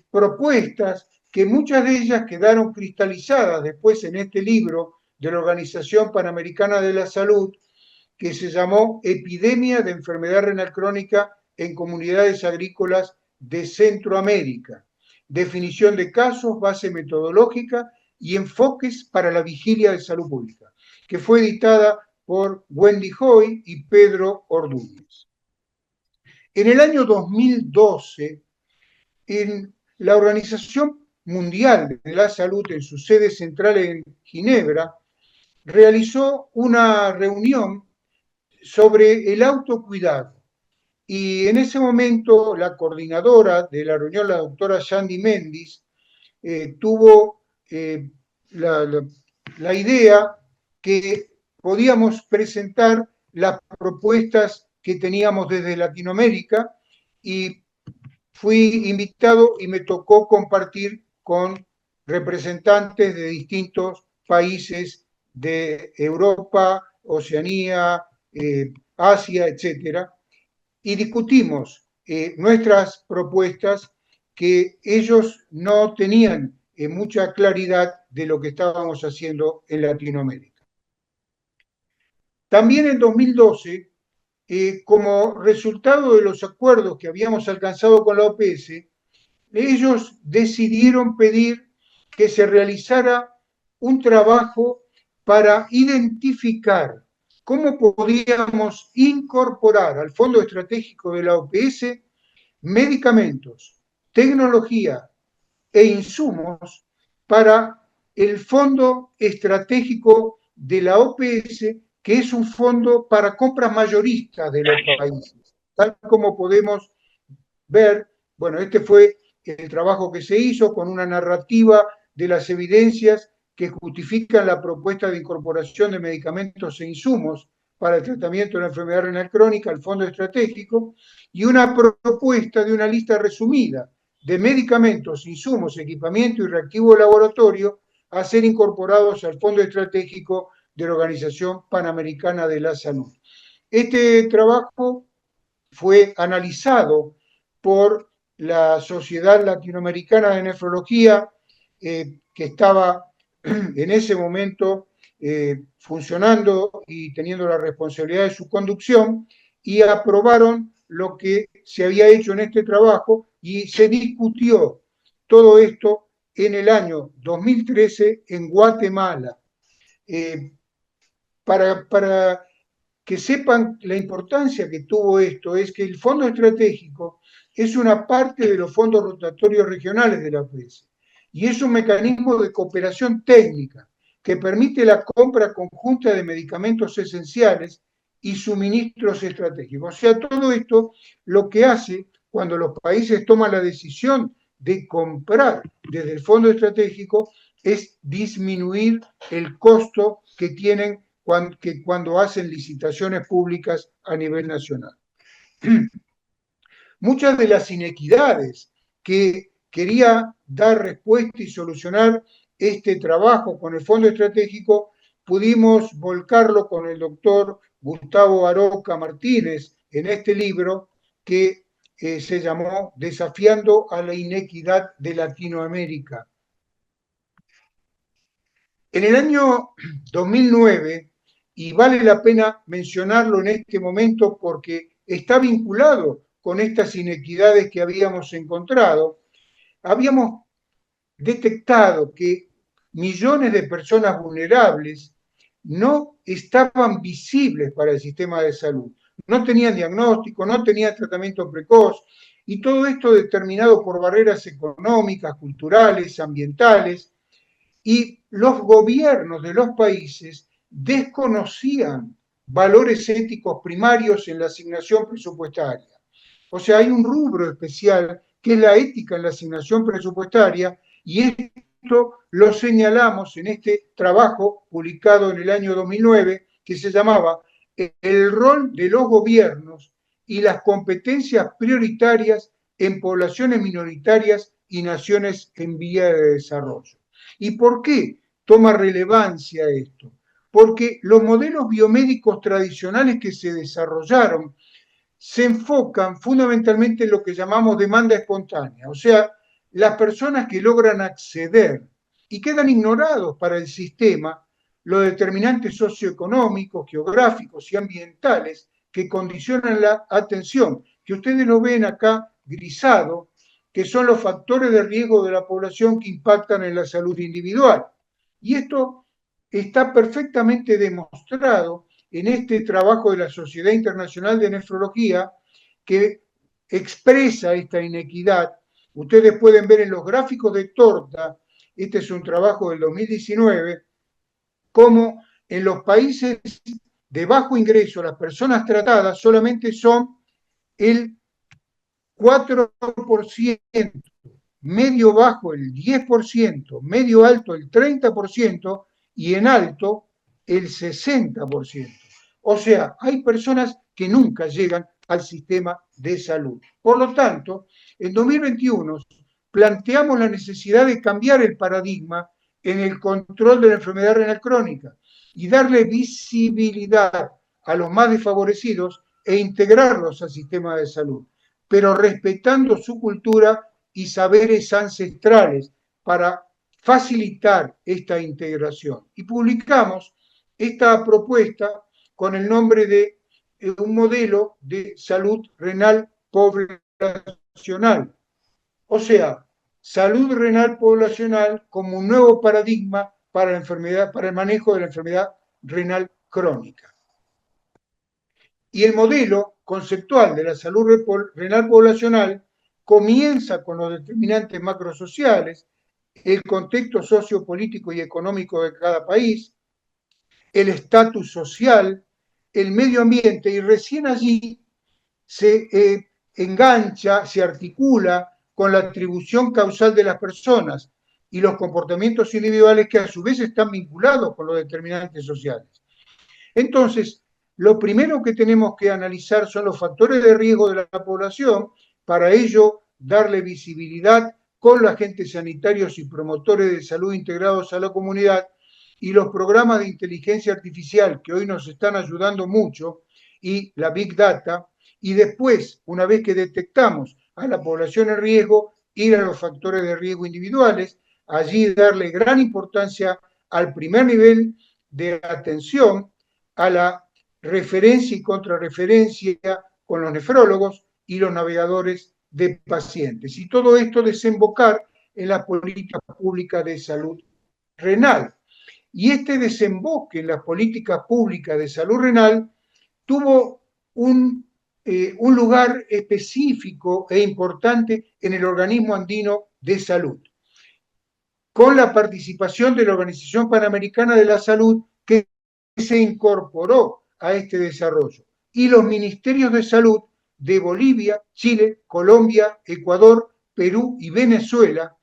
propuestas que muchas de ellas quedaron cristalizadas después en este libro de la Organización Panamericana de la Salud, que se llamó Epidemia de Enfermedad Renal Crónica en Comunidades Agrícolas de Centroamérica. Definición de casos, base metodológica y enfoques para la vigilia de salud pública, que fue editada por Wendy Hoy y Pedro Ordúñez. En el año 2012, en la Organización Mundial de la Salud, en su sede central en Ginebra, realizó una reunión sobre el autocuidado. Y en ese momento la coordinadora de la reunión, la doctora Yandy Méndez, tuvo la idea que podíamos presentar las propuestas que teníamos desde Latinoamérica, y fui invitado y me tocó compartir con representantes de distintos países de Europa, Oceanía, Asia, etcétera, y discutimos nuestras propuestas, que ellos no tenían mucha claridad de lo que estábamos haciendo en Latinoamérica. También en 2012, como resultado de los acuerdos que habíamos alcanzado con la OPS, ellos decidieron pedir que se realizara un trabajo para identificar cómo podíamos incorporar al Fondo Estratégico de la OPS medicamentos, tecnología e insumos para el Fondo Estratégico de la OPS, que es un fondo para compras mayoristas de los países. Tal como podemos ver, bueno, este fue el trabajo que se hizo con una narrativa de las evidencias que justifican la propuesta de incorporación de medicamentos e insumos para el tratamiento de la enfermedad renal crónica al fondo estratégico, y una propuesta de una lista resumida de medicamentos, insumos, equipamiento y reactivo de laboratorio a ser incorporados al fondo estratégico de la Organización Panamericana de la Salud. Este trabajo fue analizado por la Sociedad Latinoamericana de Nefrología, que estaba en ese momento funcionando y teniendo la responsabilidad de su conducción, y aprobaron lo que se había hecho en este trabajo, y se discutió todo esto en el año 2013 en Guatemala. Para que sepan la importancia que tuvo esto, es que el fondo estratégico es una parte de los fondos rotatorios regionales de la OPS, y es un mecanismo de cooperación técnica que permite la compra conjunta de medicamentos esenciales y suministros estratégicos. O sea, todo esto lo que hace cuando los países toman la decisión de comprar desde el fondo estratégico es disminuir el costo que tienen cuando hacen licitaciones públicas a nivel nacional. Muchas de las inequidades que quería dar respuesta y solucionar este trabajo con el Fondo Estratégico, pudimos volcarlo con el doctor Gustavo Aroca Martínez en este libro que se llamó Desafiando a la inequidad de Latinoamérica. En el año 2009, y vale la pena mencionarlo en este momento porque está vinculado con estas inequidades que habíamos encontrado, habíamos detectado que millones de personas vulnerables no estaban visibles para el sistema de salud, no tenían diagnóstico, no tenían tratamiento precoz, y todo esto determinado por barreras económicas, culturales, ambientales, y los gobiernos de los países desconocían valores éticos primarios en la asignación presupuestaria. O sea, hay un rubro especial que es la ética en la asignación presupuestaria, y esto lo señalamos en este trabajo publicado en el año 2009 que se llamaba El rol de los gobiernos y las competencias prioritarias en poblaciones minoritarias y naciones en vía de desarrollo. ¿Y por qué toma relevancia esto? Porque los modelos biomédicos tradicionales que se desarrollaron se enfocan fundamentalmente en lo que llamamos demanda espontánea, o sea, las personas que logran acceder y quedan ignorados para el sistema los determinantes socioeconómicos, geográficos y ambientales que condicionan la atención, que ustedes lo ven acá grisado, que son los factores de riesgo de la población que impactan en la salud individual. Y esto está perfectamente demostrado en este trabajo de la Sociedad Internacional de Nefrología que expresa esta inequidad. Ustedes pueden ver en los gráficos de torta, este es un trabajo del 2019, cómo en los países de bajo ingreso las personas tratadas solamente son el 4%, medio bajo el 10%, medio alto el 30% y en alto el 60%. O sea, hay personas que nunca llegan al sistema de salud. Por lo tanto, en 2021 planteamos la necesidad de cambiar el paradigma en el control de la enfermedad renal crónica y darle visibilidad a los más desfavorecidos e integrarlos al sistema de salud, pero respetando su cultura y saberes ancestrales para facilitar esta integración. Y publicamos esta propuesta con el nombre de un modelo de salud renal poblacional. O sea, salud renal poblacional como un nuevo paradigma para el manejo de la enfermedad renal crónica. Y el modelo conceptual de la salud renal poblacional comienza con los determinantes macrosociales, el contexto sociopolítico y económico de cada país, el estatus social, el medio ambiente, y recién allí se engancha, se articula con la atribución causal de las personas y los comportamientos individuales que a su vez están vinculados con los determinantes sociales. Entonces, lo primero que tenemos que analizar son los factores de riesgo de la población, para ello darle visibilidad con los agentes sanitarios y promotores de salud integrados a la comunidad y los programas de inteligencia artificial que hoy nos están ayudando mucho y la Big Data, y después, una vez que detectamos a la población en riesgo, ir a los factores de riesgo individuales, allí darle gran importancia al primer nivel de atención, a la referencia y contrarreferencia con los nefrólogos y los navegadores de pacientes. Y todo esto desembocar en la política pública de salud renal. Y este desemboque en las políticas públicas de salud renal tuvo un lugar específico e importante en el Organismo Andino de Salud, con la participación de la Organización Panamericana de la Salud, que se incorporó a este desarrollo, y los ministerios de salud de Bolivia, Chile, Colombia, Ecuador, Perú y Venezuela,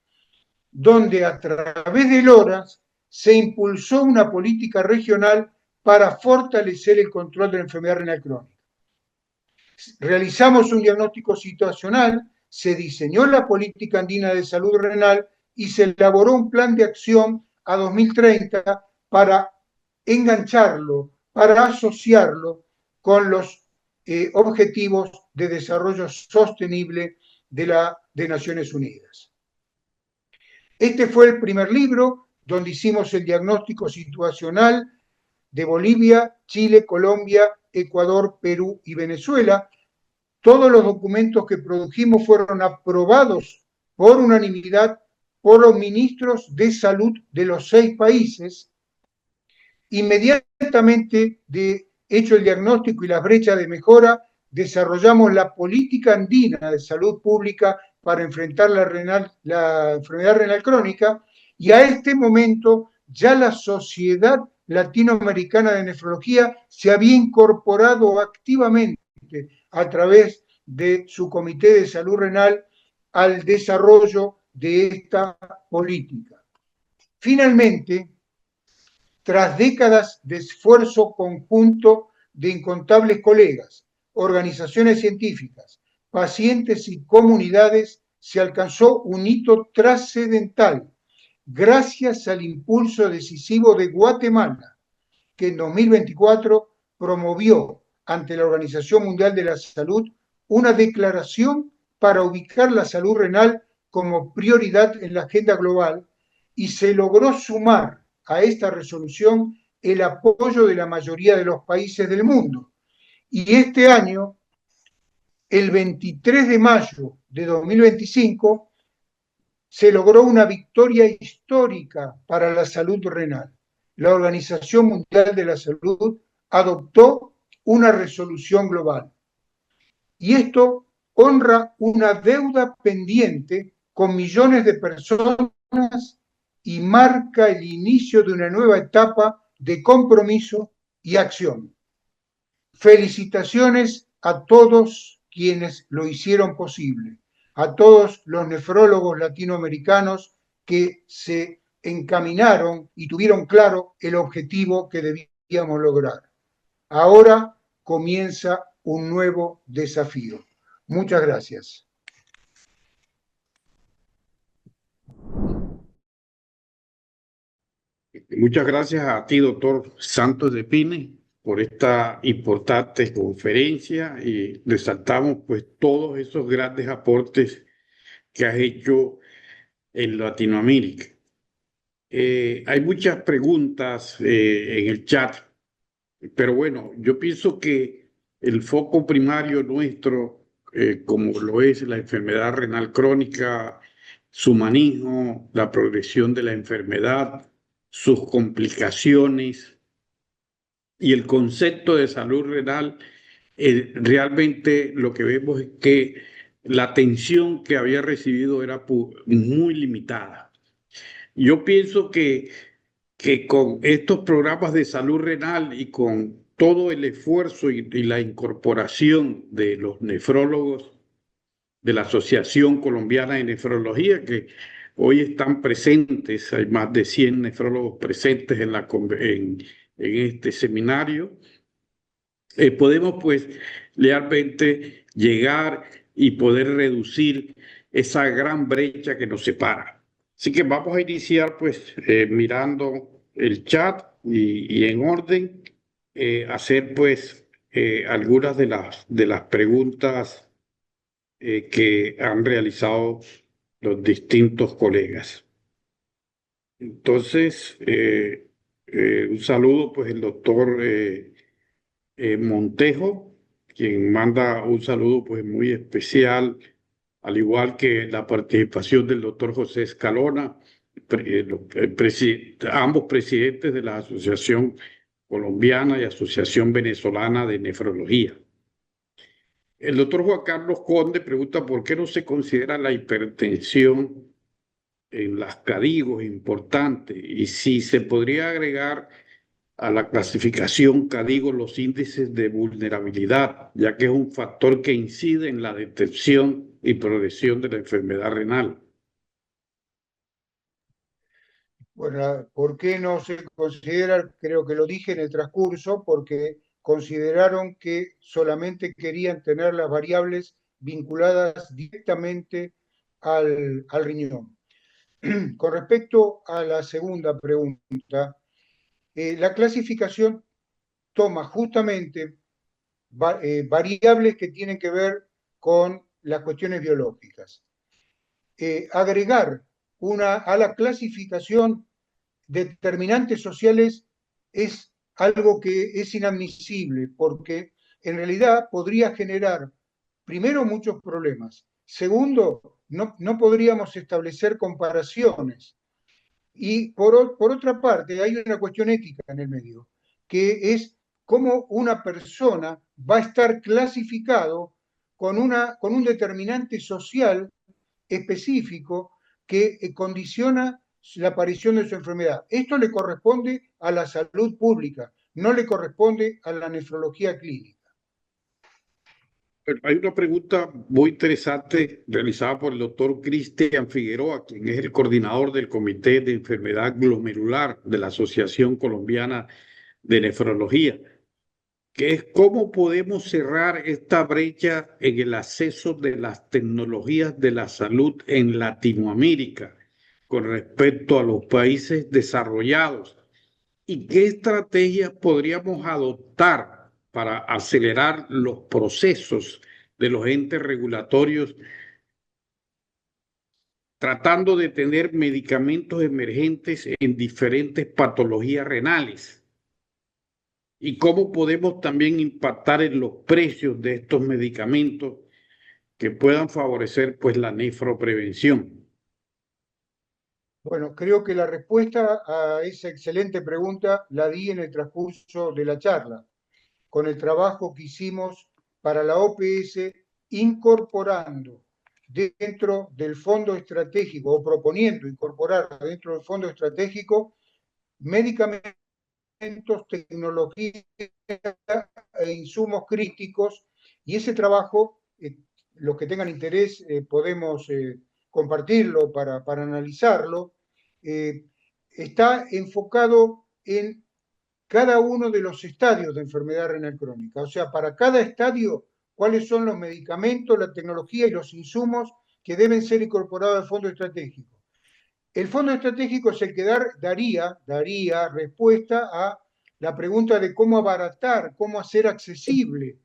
donde a través del ORAS se impulsó una política regional para fortalecer el control de la enfermedad renal crónica. Realizamos un diagnóstico situacional, se diseñó la política andina de salud renal y se elaboró un plan de acción a 2030 para engancharlo, para asociarlo con los objetivos de desarrollo sostenible de Naciones Unidas. Este fue el primer libro donde hicimos el diagnóstico situacional de Bolivia, Chile, Colombia, Ecuador, Perú y Venezuela. Todos los documentos que produjimos fueron aprobados por unanimidad por los ministros de salud de los 6 países. Inmediatamente de hecho el diagnóstico y las brechas de mejora, desarrollamos la política andina de salud pública para enfrentar la enfermedad renal crónica, y a este momento ya la Sociedad Latinoamericana de Nefrología se había incorporado activamente a través de su Comité de Salud Renal al desarrollo de esta política. Finalmente, tras décadas de esfuerzo conjunto de incontables colegas, organizaciones científicas, pacientes y comunidades, se alcanzó un hito trascendental gracias al impulso decisivo de Guatemala, que en 2024 promovió ante la Organización Mundial de la Salud una declaración para ubicar la salud renal como prioridad en la agenda global y se logró sumar a esta resolución el apoyo de la mayoría de los países del mundo. Y este año, el 23 de mayo de 2025, se logró una victoria histórica para la salud renal. La Organización Mundial de la Salud adoptó una resolución global. Y esto honra una deuda pendiente con millones de personas y marca el inicio de una nueva etapa de compromiso y acción. Felicitaciones a todos quienes lo hicieron posible, a todos los nefrólogos latinoamericanos que se encaminaron y tuvieron claro el objetivo que debíamos lograr. Ahora comienza un nuevo desafío. Muchas gracias. Muchas gracias a ti, doctor Santos de Pine, por esta importante conferencia y resaltamos pues todos esos grandes aportes que has hecho en Latinoamérica. Hay muchas preguntas en el chat, pero bueno, yo pienso que el foco primario nuestro, como lo es la enfermedad renal crónica, su manejo, la progresión de la enfermedad, sus complicaciones y el concepto de salud renal, realmente lo que vemos es que la atención que había recibido era muy limitada. Yo pienso que con estos programas de salud renal y con todo el esfuerzo y la incorporación de los nefrólogos de la Asociación Colombiana de Nefrología, que hoy están presentes, hay más de 100 nefrólogos presentes en este seminario, podemos pues realmente llegar y poder reducir esa gran brecha que nos separa. Así que vamos a iniciar pues mirando el chat y en orden hacer pues algunas de las preguntas que han realizado los distintos colegas. Entonces, un saludo pues el doctor Montejo, quien manda un saludo pues muy especial, al igual que la participación del doctor José Escalona, ambos presidentes de la Asociación Colombiana y Asociación Venezolana de Nefrología. El doctor Juan Carlos Conde pregunta por qué no se considera la hipertensión en las CADIGO importante y si se podría agregar a la clasificación CADIGO los índices de vulnerabilidad, ya que es un factor que incide en la detección y progresión de la enfermedad renal. Bueno, ¿por qué no se considera? Creo que lo dije en el transcurso, porque consideraron que solamente querían tener las variables vinculadas directamente al riñón. Con respecto a la segunda pregunta, la clasificación toma justamente variables que tienen que ver con las cuestiones biológicas. Agregar a la clasificación determinantes sociales es algo que es inadmisible, porque en realidad podría generar, primero, muchos problemas. Segundo, no podríamos establecer comparaciones. Y por otra parte, hay una cuestión ética en el medio, que es cómo una persona va a estar clasificado con un determinante social específico que condiciona la aparición de su enfermedad. Esto le corresponde a la salud pública, no le corresponde a la nefrología clínica. Hay una pregunta muy interesante realizada por el doctor Cristian Figueroa, quien es el coordinador del Comité de Enfermedad Glomerular de la Asociación Colombiana de Nefrología, que es cómo podemos cerrar esta brecha en el acceso de las tecnologías de la salud en Latinoamérica con respecto a los países desarrollados y qué estrategias podríamos adoptar para acelerar los procesos de los entes regulatorios, tratando de tener medicamentos emergentes en diferentes patologías renales. Y cómo podemos también impactar en los precios de estos medicamentos que puedan favorecer pues la nefroprevención. Bueno, creo que la respuesta a esa excelente pregunta la di en el transcurso de la charla, con el trabajo que hicimos para la OPS, incorporando dentro del fondo estratégico o proponiendo incorporar dentro del fondo estratégico medicamentos, tecnología e insumos críticos, y ese trabajo, los que tengan interés, podemos compartirlo para analizarlo, está enfocado en cada uno de los estadios de enfermedad renal crónica. O sea, para cada estadio, cuáles son los medicamentos, la tecnología y los insumos que deben ser incorporados al fondo estratégico. El fondo estratégico es el que daría respuesta a la pregunta de cómo abaratar, cómo hacer accesible.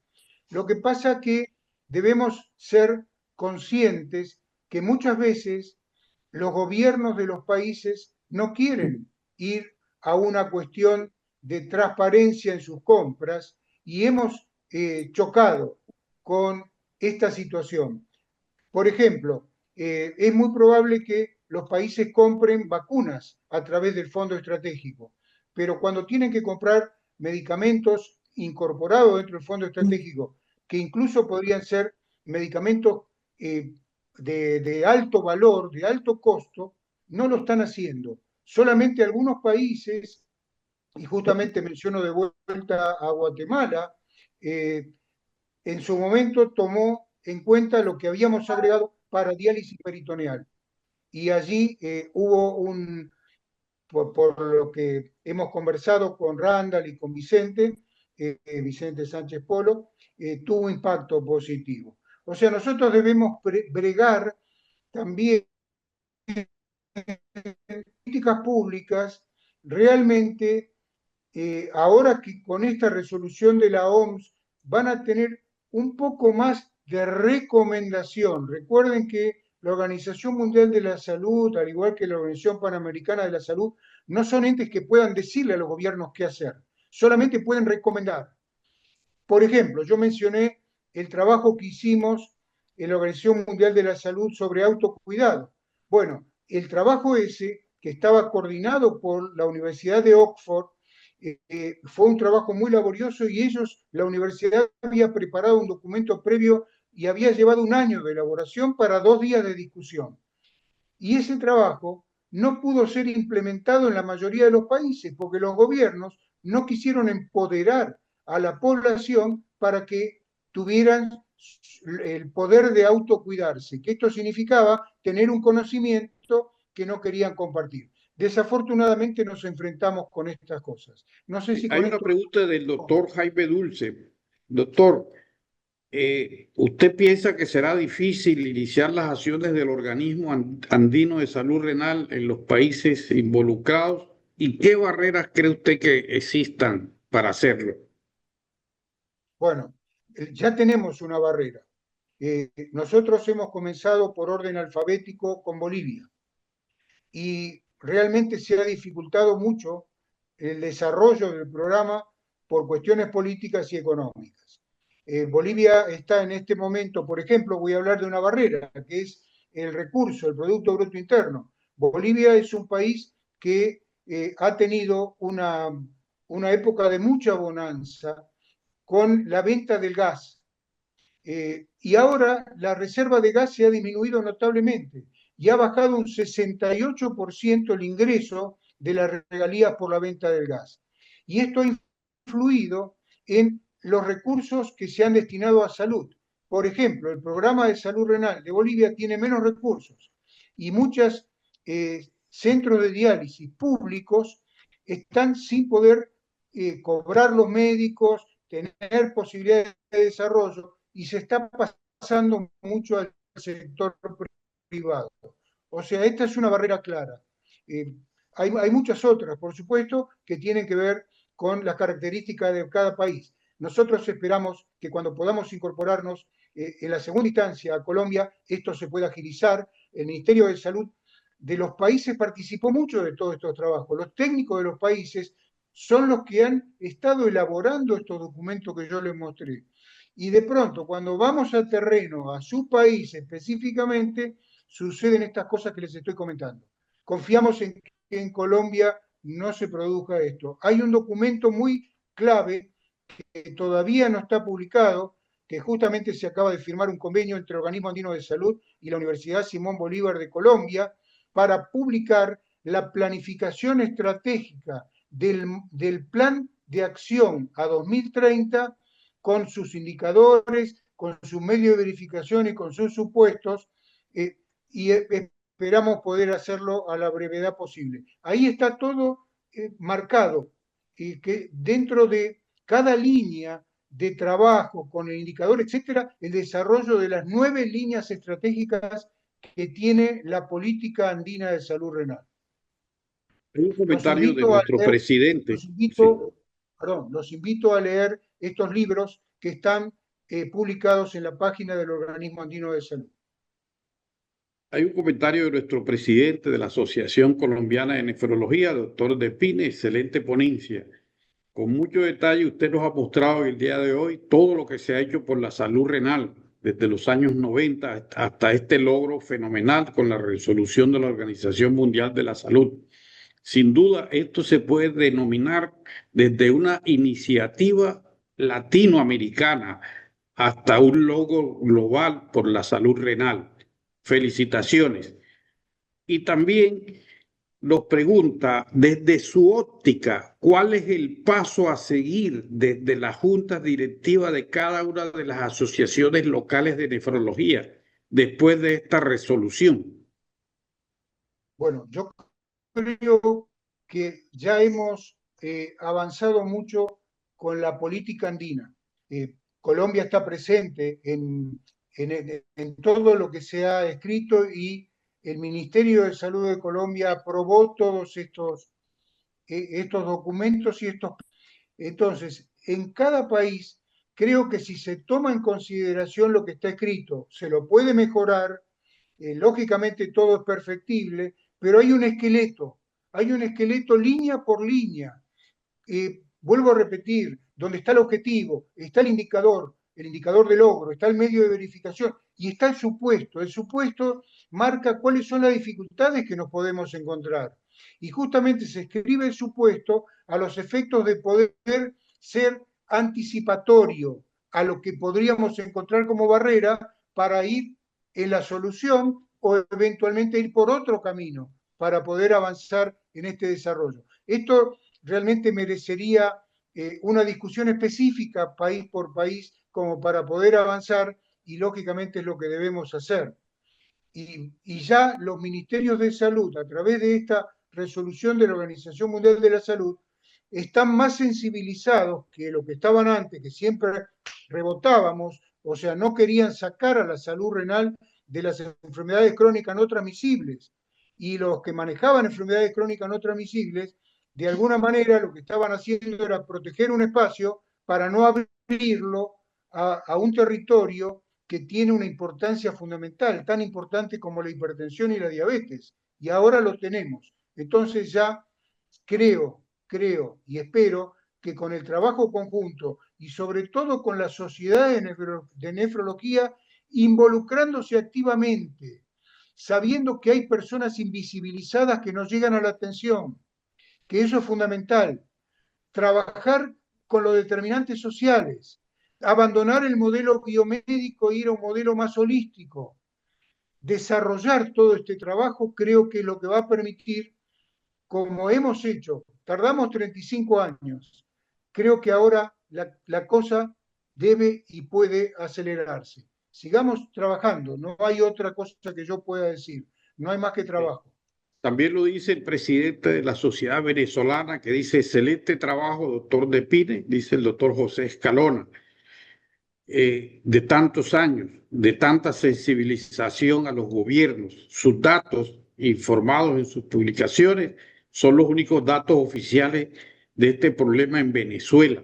Lo que pasa es que debemos ser conscientes que muchas veces los gobiernos de los países no quieren ir a una cuestión de transparencia en sus compras y hemos chocado con esta situación. Por ejemplo, es muy probable que los países compren vacunas a través del fondo estratégico, pero cuando tienen que comprar medicamentos incorporados dentro del fondo estratégico, que incluso podrían ser medicamentos de alto valor, de alto costo, no lo están haciendo. Solamente algunos países, y justamente menciono de vuelta a Guatemala, en su momento tomó en cuenta lo que habíamos agregado para diálisis peritoneal. Y allí hubo por lo que hemos conversado con Randall y con Vicente, Vicente Sánchez Polo, tuvo impacto positivo. O sea, nosotros debemos bregar también políticas públicas realmente, ahora que con esta resolución de la OMS van a tener un poco más de recomendación. Recuerden que la Organización Mundial de la Salud, al igual que la Organización Panamericana de la Salud, no son entes que puedan decirle a los gobiernos qué hacer, solamente pueden recomendar. Por ejemplo, yo mencioné el trabajo que hicimos en la Organización Mundial de la Salud sobre autocuidado. Bueno, el trabajo ese, que estaba coordinado por la Universidad de Oxford, fue un trabajo muy laborioso y la universidad había preparado un documento previo y había llevado un año de elaboración para 2 días de discusión. Y ese trabajo no pudo ser implementado en la mayoría de los países porque los gobiernos no quisieron empoderar a la población para que tuvieran el poder de autocuidarse, que esto significaba tener un conocimiento que no querían compartir. Desafortunadamente nos enfrentamos con estas cosas. No sé si Hay con una esto... pregunta del doctor Jaime Dulce. Doctor, ¿usted piensa que será difícil iniciar las acciones del organismo andino de salud renal en los países involucrados? ¿Y qué barreras cree usted que existan para hacerlo? Bueno, ya tenemos una barrera. Nosotros hemos comenzado por orden alfabético con Bolivia y realmente se ha dificultado mucho el desarrollo del programa por cuestiones políticas y económicas. Bolivia está en este momento, por ejemplo, voy a hablar de una barrera, que es el recurso, el Producto Bruto Interno. Bolivia es un país que ha tenido una época de mucha bonanza con la venta del gas. Y ahora la reserva de gas se ha disminuido notablemente y ha bajado un 68% el ingreso de las regalías por la venta del gas. Y esto ha influido en los recursos que se han destinado a salud. por ejemplo, el programa de salud renal de Bolivia tiene menos recursos y muchos centros de diálisis públicos están sin poder cobrar los médicos, tener posibilidades de desarrollo, y se está pasando mucho al sector privado. O sea, esta es una barrera clara. Hay muchas otras, por supuesto, que tienen que ver con las características de cada país. Nosotros esperamos que cuando podamos incorporarnos en la segunda instancia a Colombia, esto se pueda agilizar. El Ministerio de Salud de los países participó mucho de todos estos trabajos. Los técnicos de los países son los que han estado elaborando estos documentos que yo les mostré. Y de pronto, cuando vamos al terreno, a su país específicamente, suceden estas cosas que les estoy comentando. Confiamos en que en Colombia no se produzca esto. Hay un documento muy clave que todavía no está publicado, que justamente se acaba de firmar un convenio entre el Organismo Andino de Salud y la Universidad Simón Bolívar de Colombia para publicar la planificación estratégica del plan de acción a 2030 con sus indicadores, con su medio de verificación y con sus supuestos, y esperamos poder hacerlo a la brevedad posible. Ahí está todo marcado, que dentro de cada línea de trabajo con el indicador, etcétera, el desarrollo de las 9 líneas estratégicas que tiene la política andina de salud renal. Hay un Los comentario de invito a nuestro leer, presidente. Sí. los invito a leer estos libros que están publicados en la página del Organismo Andino de Salud. Hay un comentario de nuestro presidente de la Asociación Colombiana de Nefrología, doctor De Pine, excelente ponencia. Con mucho detalle usted nos ha mostrado el día de hoy todo lo que se ha hecho por la salud renal desde los años 90 hasta este logro fenomenal con la resolución de la Organización Mundial de la Salud. Sin duda, esto se puede denominar desde una iniciativa latinoamericana hasta un logro global por la salud renal. Felicitaciones. Y también nos pregunta desde su óptica, ¿cuál es el paso a seguir desde la junta directiva de cada una de las asociaciones locales de nefrología después de esta resolución? Bueno, yo creo que ya hemos avanzado mucho con la política andina. Colombia está presente en todo lo que se ha escrito, y el Ministerio de Salud de Colombia aprobó todos estos documentos y estos. Entonces, en cada país, creo que si se toma en consideración lo que está escrito, se lo puede mejorar. Lógicamente todo es perfectible, pero hay un esqueleto línea por línea. Vuelvo a repetir, donde está el objetivo, está el indicador de logro, está el medio de verificación y está el supuesto. El supuesto marca cuáles son las dificultades que nos podemos encontrar. Y justamente se escribe el supuesto a los efectos de poder ser anticipatorio a lo que podríamos encontrar como barrera para ir en la solución o eventualmente ir por otro camino para poder avanzar en este desarrollo. Esto realmente merecería una discusión específica país por país como para poder avanzar, y lógicamente es lo que debemos hacer. Y ya los ministerios de salud, a través de esta resolución de la Organización Mundial de la Salud, están más sensibilizados que lo que estaban antes, que siempre rebotábamos, o sea, no querían sacar a la salud renal de las enfermedades crónicas no transmisibles. Y los que manejaban enfermedades crónicas no transmisibles, de alguna manera lo que estaban haciendo era proteger un espacio para no abrirlo a un territorio que tiene una importancia fundamental, tan importante como la hipertensión y la diabetes, y ahora lo tenemos. Entonces ya creo y espero que con el trabajo conjunto y sobre todo con la sociedad de nefrología involucrándose activamente, sabiendo que hay personas invisibilizadas que no llegan a la atención, que eso es fundamental, trabajar con los determinantes sociales, abandonar el modelo biomédico e ir a un modelo más holístico, desarrollar todo este trabajo, creo que es lo que va a permitir, como hemos hecho, tardamos 35 años, creo que ahora la cosa debe y puede acelerarse. sigamos trabajando, no hay otra cosa que yo pueda decir, no hay más que trabajo. También lo dice el presidente de la Sociedad Venezolana, que dice, excelente trabajo, doctor De Pine, dice el doctor José Escalona, de tantos años, de tanta sensibilización a los gobiernos. Sus datos informados en sus publicaciones son los únicos datos oficiales de este problema en Venezuela.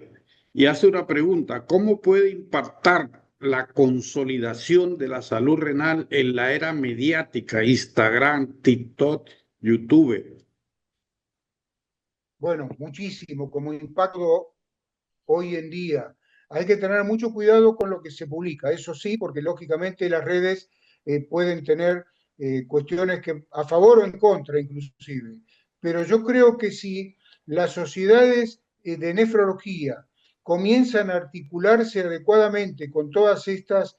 Y hace una pregunta, ¿cómo puede impactar la consolidación de la salud renal en la era mediática, Instagram, TikTok, YouTube? Bueno, muchísimo, como impacto hoy en día. Hay que tener mucho cuidado con lo que se publica, eso sí, porque lógicamente las redes pueden tener cuestiones que a favor o en contra inclusive. Pero yo creo que si las sociedades de nefrología comienzan a articularse adecuadamente con todas estas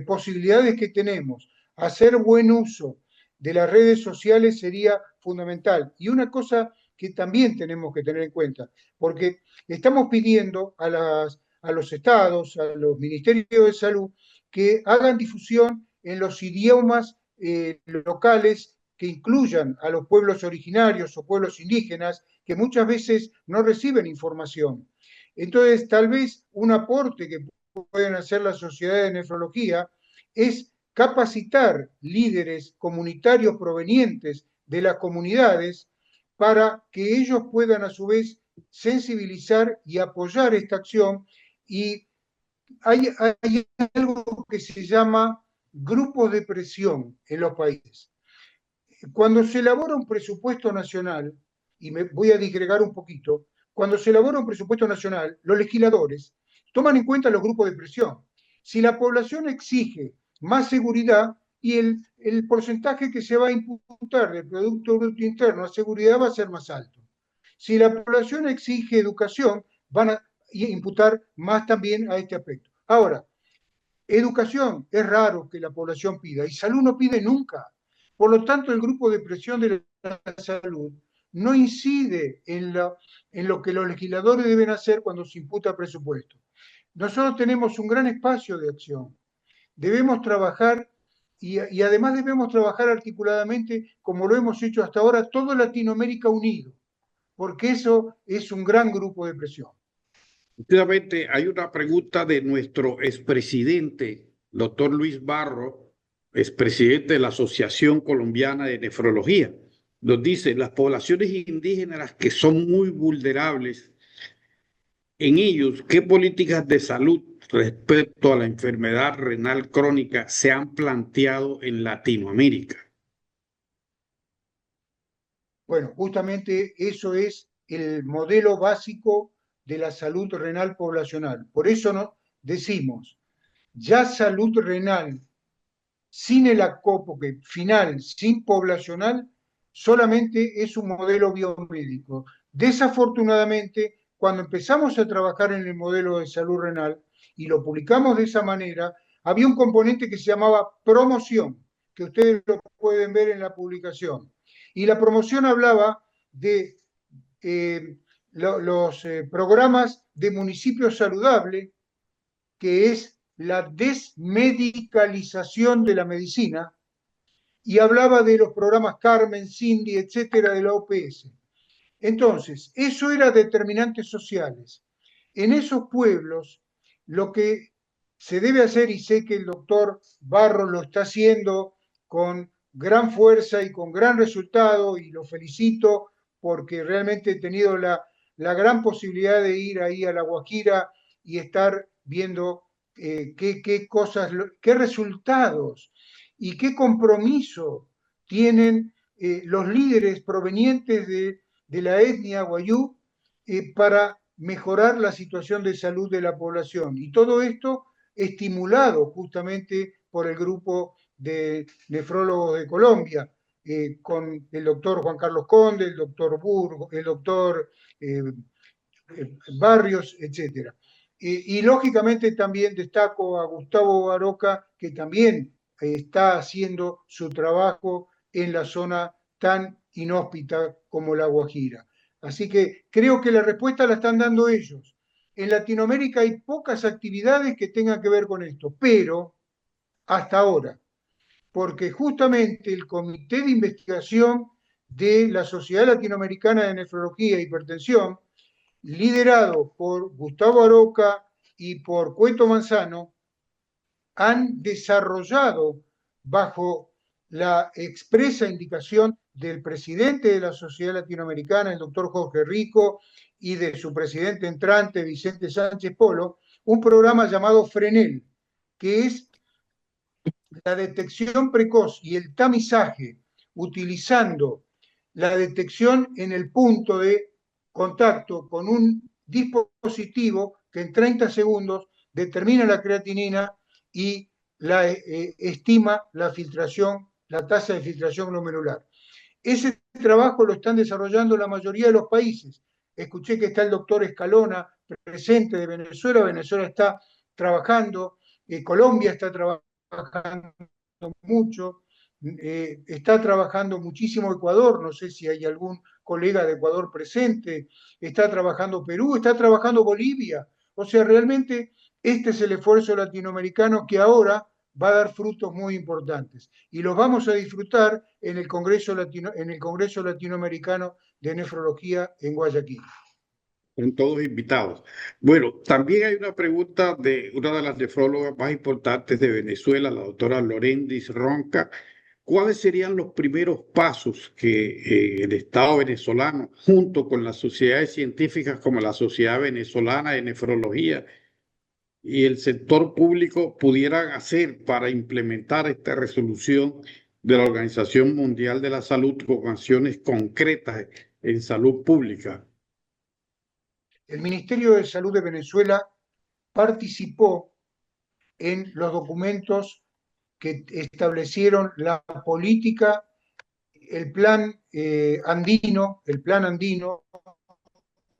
posibilidades que tenemos, hacer buen uso de las redes sociales sería fundamental. Y una cosa que también tenemos que tener en cuenta, porque estamos pidiendo a los estados, a los ministerios de salud, que hagan difusión en los idiomas locales que incluyan a los pueblos originarios o pueblos indígenas que muchas veces no reciben información. Entonces, tal vez un aporte que pueden hacer las sociedades de nefrología es capacitar líderes comunitarios provenientes de las comunidades para que ellos puedan a su vez sensibilizar y apoyar esta acción. Y hay algo que se llama grupos de presión en los países. Cuando se elabora un presupuesto nacional, y me voy a disgregar un poquito, cuando se elabora un presupuesto nacional, los legisladores toman en cuenta los grupos de presión. Si la población exige más seguridad y el porcentaje que se va a imputar del Producto Bruto Interno a seguridad va a ser más alto. Si la población exige educación, van a imputar más también a este aspecto. Ahora, educación es raro que la población pida y salud no pide nunca. Por lo tanto, el grupo de presión de la salud no incide en lo que los legisladores deben hacer cuando se imputa presupuesto. Nosotros tenemos un gran espacio de acción. Debemos trabajar y además debemos trabajar articuladamente como lo hemos hecho hasta ahora todo Latinoamérica unido, porque eso es un gran grupo de presión. Efectivamente, hay una pregunta de nuestro expresidente, doctor Luis Barro, expresidente de la Asociación Colombiana de Nefrología. Nos dice, las poblaciones indígenas que son muy vulnerables, en ellos, ¿qué políticas de salud respecto a la enfermedad renal crónica se han planteado en Latinoamérica? Bueno, justamente eso es el modelo básico de la salud renal poblacional. Por eso no, decimos, ya salud renal sin el acópoque final, sin poblacional, solamente es un modelo biomédico. Desafortunadamente, cuando empezamos a trabajar en el modelo de salud renal y lo publicamos de esa manera, había un componente que se llamaba promoción, que ustedes lo pueden ver en la publicación. Y la promoción hablaba de los programas de municipio saludable, que es la desmedicalización de la medicina, y hablaba de los programas Carmen, Cindy, etcétera, de la OPS. Entonces, eso era determinantes sociales. En esos pueblos, lo que se debe hacer, y sé que el doctor Barros lo está haciendo con gran fuerza y con gran resultado, y lo felicito porque realmente he tenido la gran posibilidad de ir ahí a La Guajira y estar viendo qué cosas, qué resultados y qué compromiso tienen los líderes provenientes de la etnia guayú para mejorar la situación de salud de la población. Y todo esto estimulado justamente por el grupo de nefrólogos de Colombia, con el doctor Juan Carlos Conde, el doctor Burgo, el doctor Barrios, etcétera. Y lógicamente también destaco a Gustavo Baroca, que también está haciendo su trabajo en la zona tan inhóspita como La Guajira. Así que creo que la respuesta la están dando ellos. En Latinoamérica hay pocas actividades que tengan que ver con esto, pero hasta ahora, porque justamente el Comité de Investigación de la Sociedad Latinoamericana de Nefrología e Hipertensión, liderado por Gustavo Aroca y por Cueto Manzano, han desarrollado bajo la expresa indicación del presidente de la Sociedad Latinoamericana, el doctor Jorge Rico, y de su presidente entrante, Vicente Sánchez Polo, un programa llamado FRENEL, que es la detección precoz y el tamizaje utilizando la detección en el punto de contacto con un dispositivo que en 30 segundos determina la creatinina y estima la filtración, la tasa de filtración glomerular. Ese trabajo lo están desarrollando la mayoría de los países. Escuché que está el doctor Escalona presente de Venezuela. Venezuela está trabajando, Colombia está trabajando mucho, está trabajando muchísimo Ecuador, no sé si hay algún colega de Ecuador presente, está trabajando Perú, está trabajando Bolivia. O sea, realmente este es el esfuerzo latinoamericano que ahora va a dar frutos muy importantes. Y los vamos a disfrutar en el Congreso Latinoamericano de Nefrología en Guayaquil. Son todos invitados. Bueno, también hay una pregunta de una de las nefrólogas más importantes de Venezuela, la doctora Lorendis Ronca. ¿Cuáles serían los primeros pasos que el Estado venezolano, junto con las sociedades científicas como la Sociedad Venezolana de Nefrología y el sector público, pudieran hacer para implementar esta resolución de la Organización Mundial de la Salud con acciones concretas en salud pública? El Ministerio de Salud de Venezuela participó en los documentos que establecieron la política, el plan andino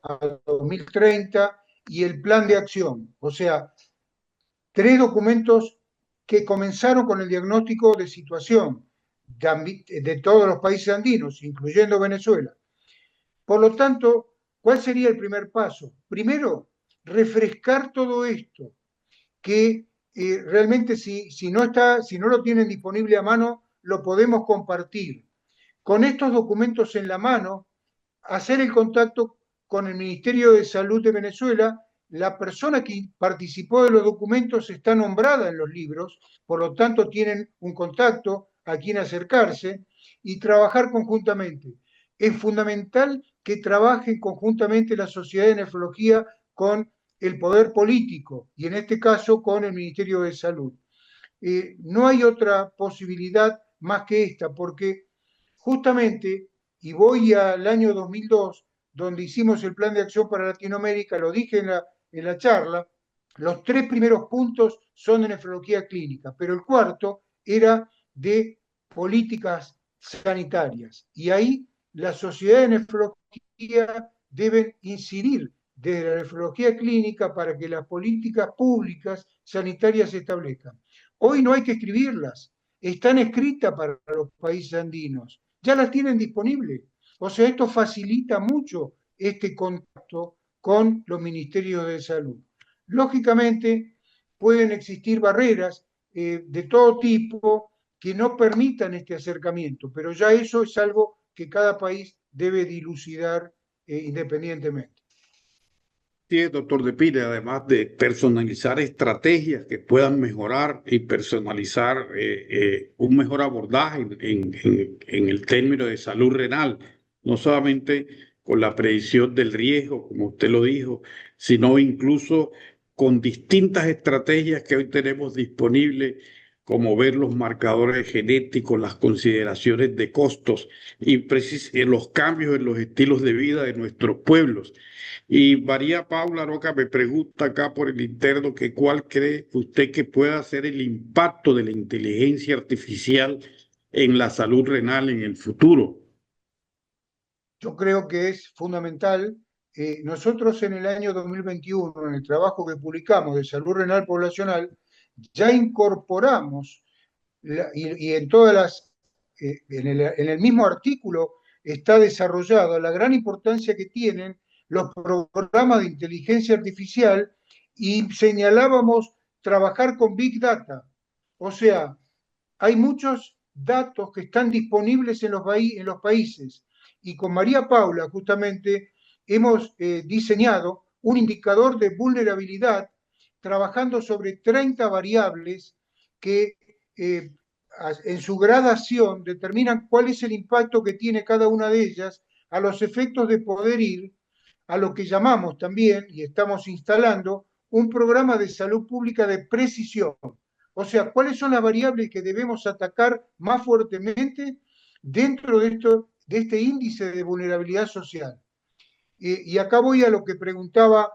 a 2030 y el plan de acción. O sea, tres documentos que comenzaron con el diagnóstico de situación de todos los países andinos, incluyendo Venezuela. Por lo tanto, ¿cuál sería el primer paso? Primero, refrescar todo esto, que realmente si no lo tienen disponible a mano, lo podemos compartir. Con estos documentos en la mano, hacer el contacto con el Ministerio de Salud de Venezuela. La persona que participó de los documentos está nombrada en los libros, por lo tanto tienen un contacto a quien acercarse y trabajar conjuntamente. Es fundamental que trabajen conjuntamente la Sociedad de Nefrología con el poder político y en este caso con el Ministerio de Salud. No hay otra posibilidad más que esta, porque justamente, y voy al año 2002, donde hicimos el plan de acción para Latinoamérica, lo dije en la charla, los tres primeros puntos son de nefrología clínica, pero el cuarto era de políticas sanitarias. Y ahí la sociedad de nefrología deben incidir desde la nefrología clínica para que las políticas públicas sanitarias se establezcan. Hoy no hay que escribirlas, están escritas para los países andinos, ya las tienen disponibles. O sea, esto facilita mucho este contacto con los ministerios de salud. Lógicamente, pueden existir barreras de todo tipo que no permitan este acercamiento, pero ya eso es algo que cada país debe dilucidar independientemente. Sí, doctor De Pire, además de personalizar estrategias que puedan mejorar y personalizar un mejor abordaje en el término de salud renal, no solamente con la predicción del riesgo, como usted lo dijo, sino incluso con distintas estrategias que hoy tenemos disponibles, como ver los marcadores genéticos, las consideraciones de costos y los cambios en los estilos de vida de nuestros pueblos. Y María Paula Roca me pregunta acá por el interno que cuál cree usted que pueda ser el impacto de la inteligencia artificial en la salud renal en el futuro. Yo creo que es fundamental. Nosotros en el año 2021, en el trabajo que publicamos de salud renal poblacional, ya incorporamos, y en todas en el mismo artículo está desarrollada la gran importancia que tienen los programas de inteligencia artificial y señalábamos trabajar con Big Data. O sea, hay muchos datos que están disponibles en los países. Y con María Paula, justamente, hemos diseñado un indicador de vulnerabilidad trabajando sobre 30 variables que en su gradación determinan cuál es el impacto que tiene cada una de ellas a los efectos de poder ir a lo que llamamos también, y estamos instalando, un programa de salud pública de precisión. O sea, ¿cuáles son las variables que debemos atacar más fuertemente dentro de este índice de vulnerabilidad social? Y acá voy a lo que preguntaba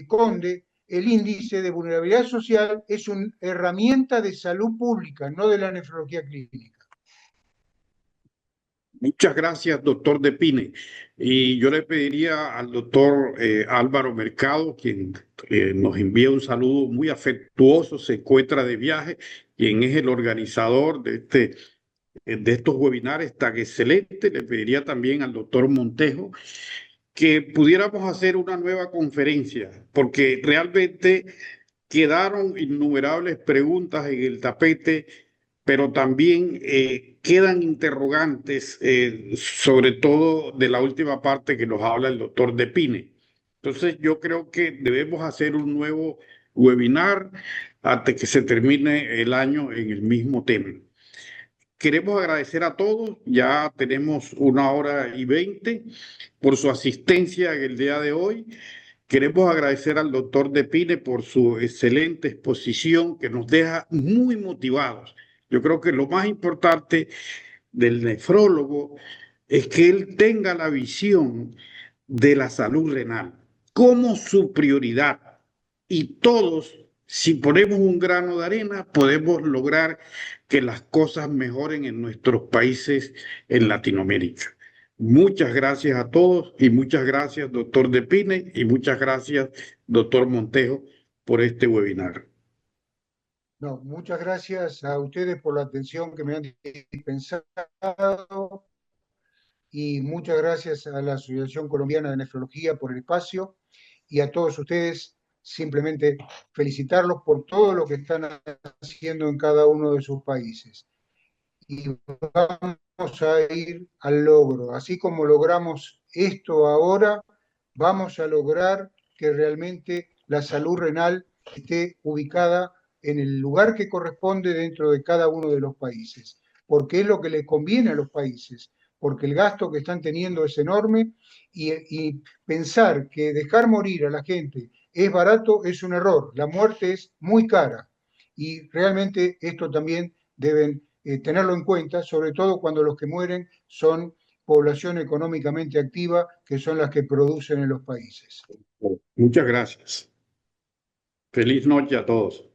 Conde. El índice de vulnerabilidad social es una herramienta de salud pública, no de la nefrología clínica. Muchas gracias, doctor De Pine. Y yo le pediría al doctor Álvaro Mercado, quien nos envía un saludo muy afectuoso, se encuentra de viaje, quien es el organizador de estos webinars tan excelentes. Le pediría también al doctor Montejo que pudiéramos hacer una nueva conferencia, porque realmente quedaron innumerables preguntas en el tapete, pero también quedan interrogantes, sobre todo de la última parte que nos habla el doctor De Pine. Entonces, yo creo que debemos hacer un nuevo webinar hasta que se termine el año en el mismo tema. Queremos agradecer a todos, ya tenemos 1 hora y 20 por su asistencia en el día de hoy. Queremos agradecer al doctor De Pine por su excelente exposición que nos deja muy motivados. Yo creo que lo más importante del nefrólogo es que él tenga la visión de la salud renal como su prioridad. Y todos, si ponemos un grano de arena, podemos lograr que las cosas mejoren en nuestros países en Latinoamérica. Muchas gracias a todos y muchas gracias, doctor De Pine, y muchas gracias, doctor Montejo, por este webinar. No, muchas gracias a ustedes por la atención que me han dispensado y muchas gracias a la Asociación Colombiana de Nefrología por el espacio y a todos ustedes simplemente felicitarlos por todo lo que están haciendo en cada uno de sus países. Y vamos a ir al logro. Así como logramos esto ahora, vamos a lograr que realmente la salud renal esté ubicada en el lugar que corresponde dentro de cada uno de los países, porque es lo que les conviene a los países, porque el gasto que están teniendo es enorme y pensar que dejar morir a la gente es barato es un error. La muerte es muy cara y realmente esto también deben tenerlo en cuenta, sobre todo cuando los que mueren son población económicamente activa, que son las que producen en los países. Muchas gracias. Feliz noche a todos.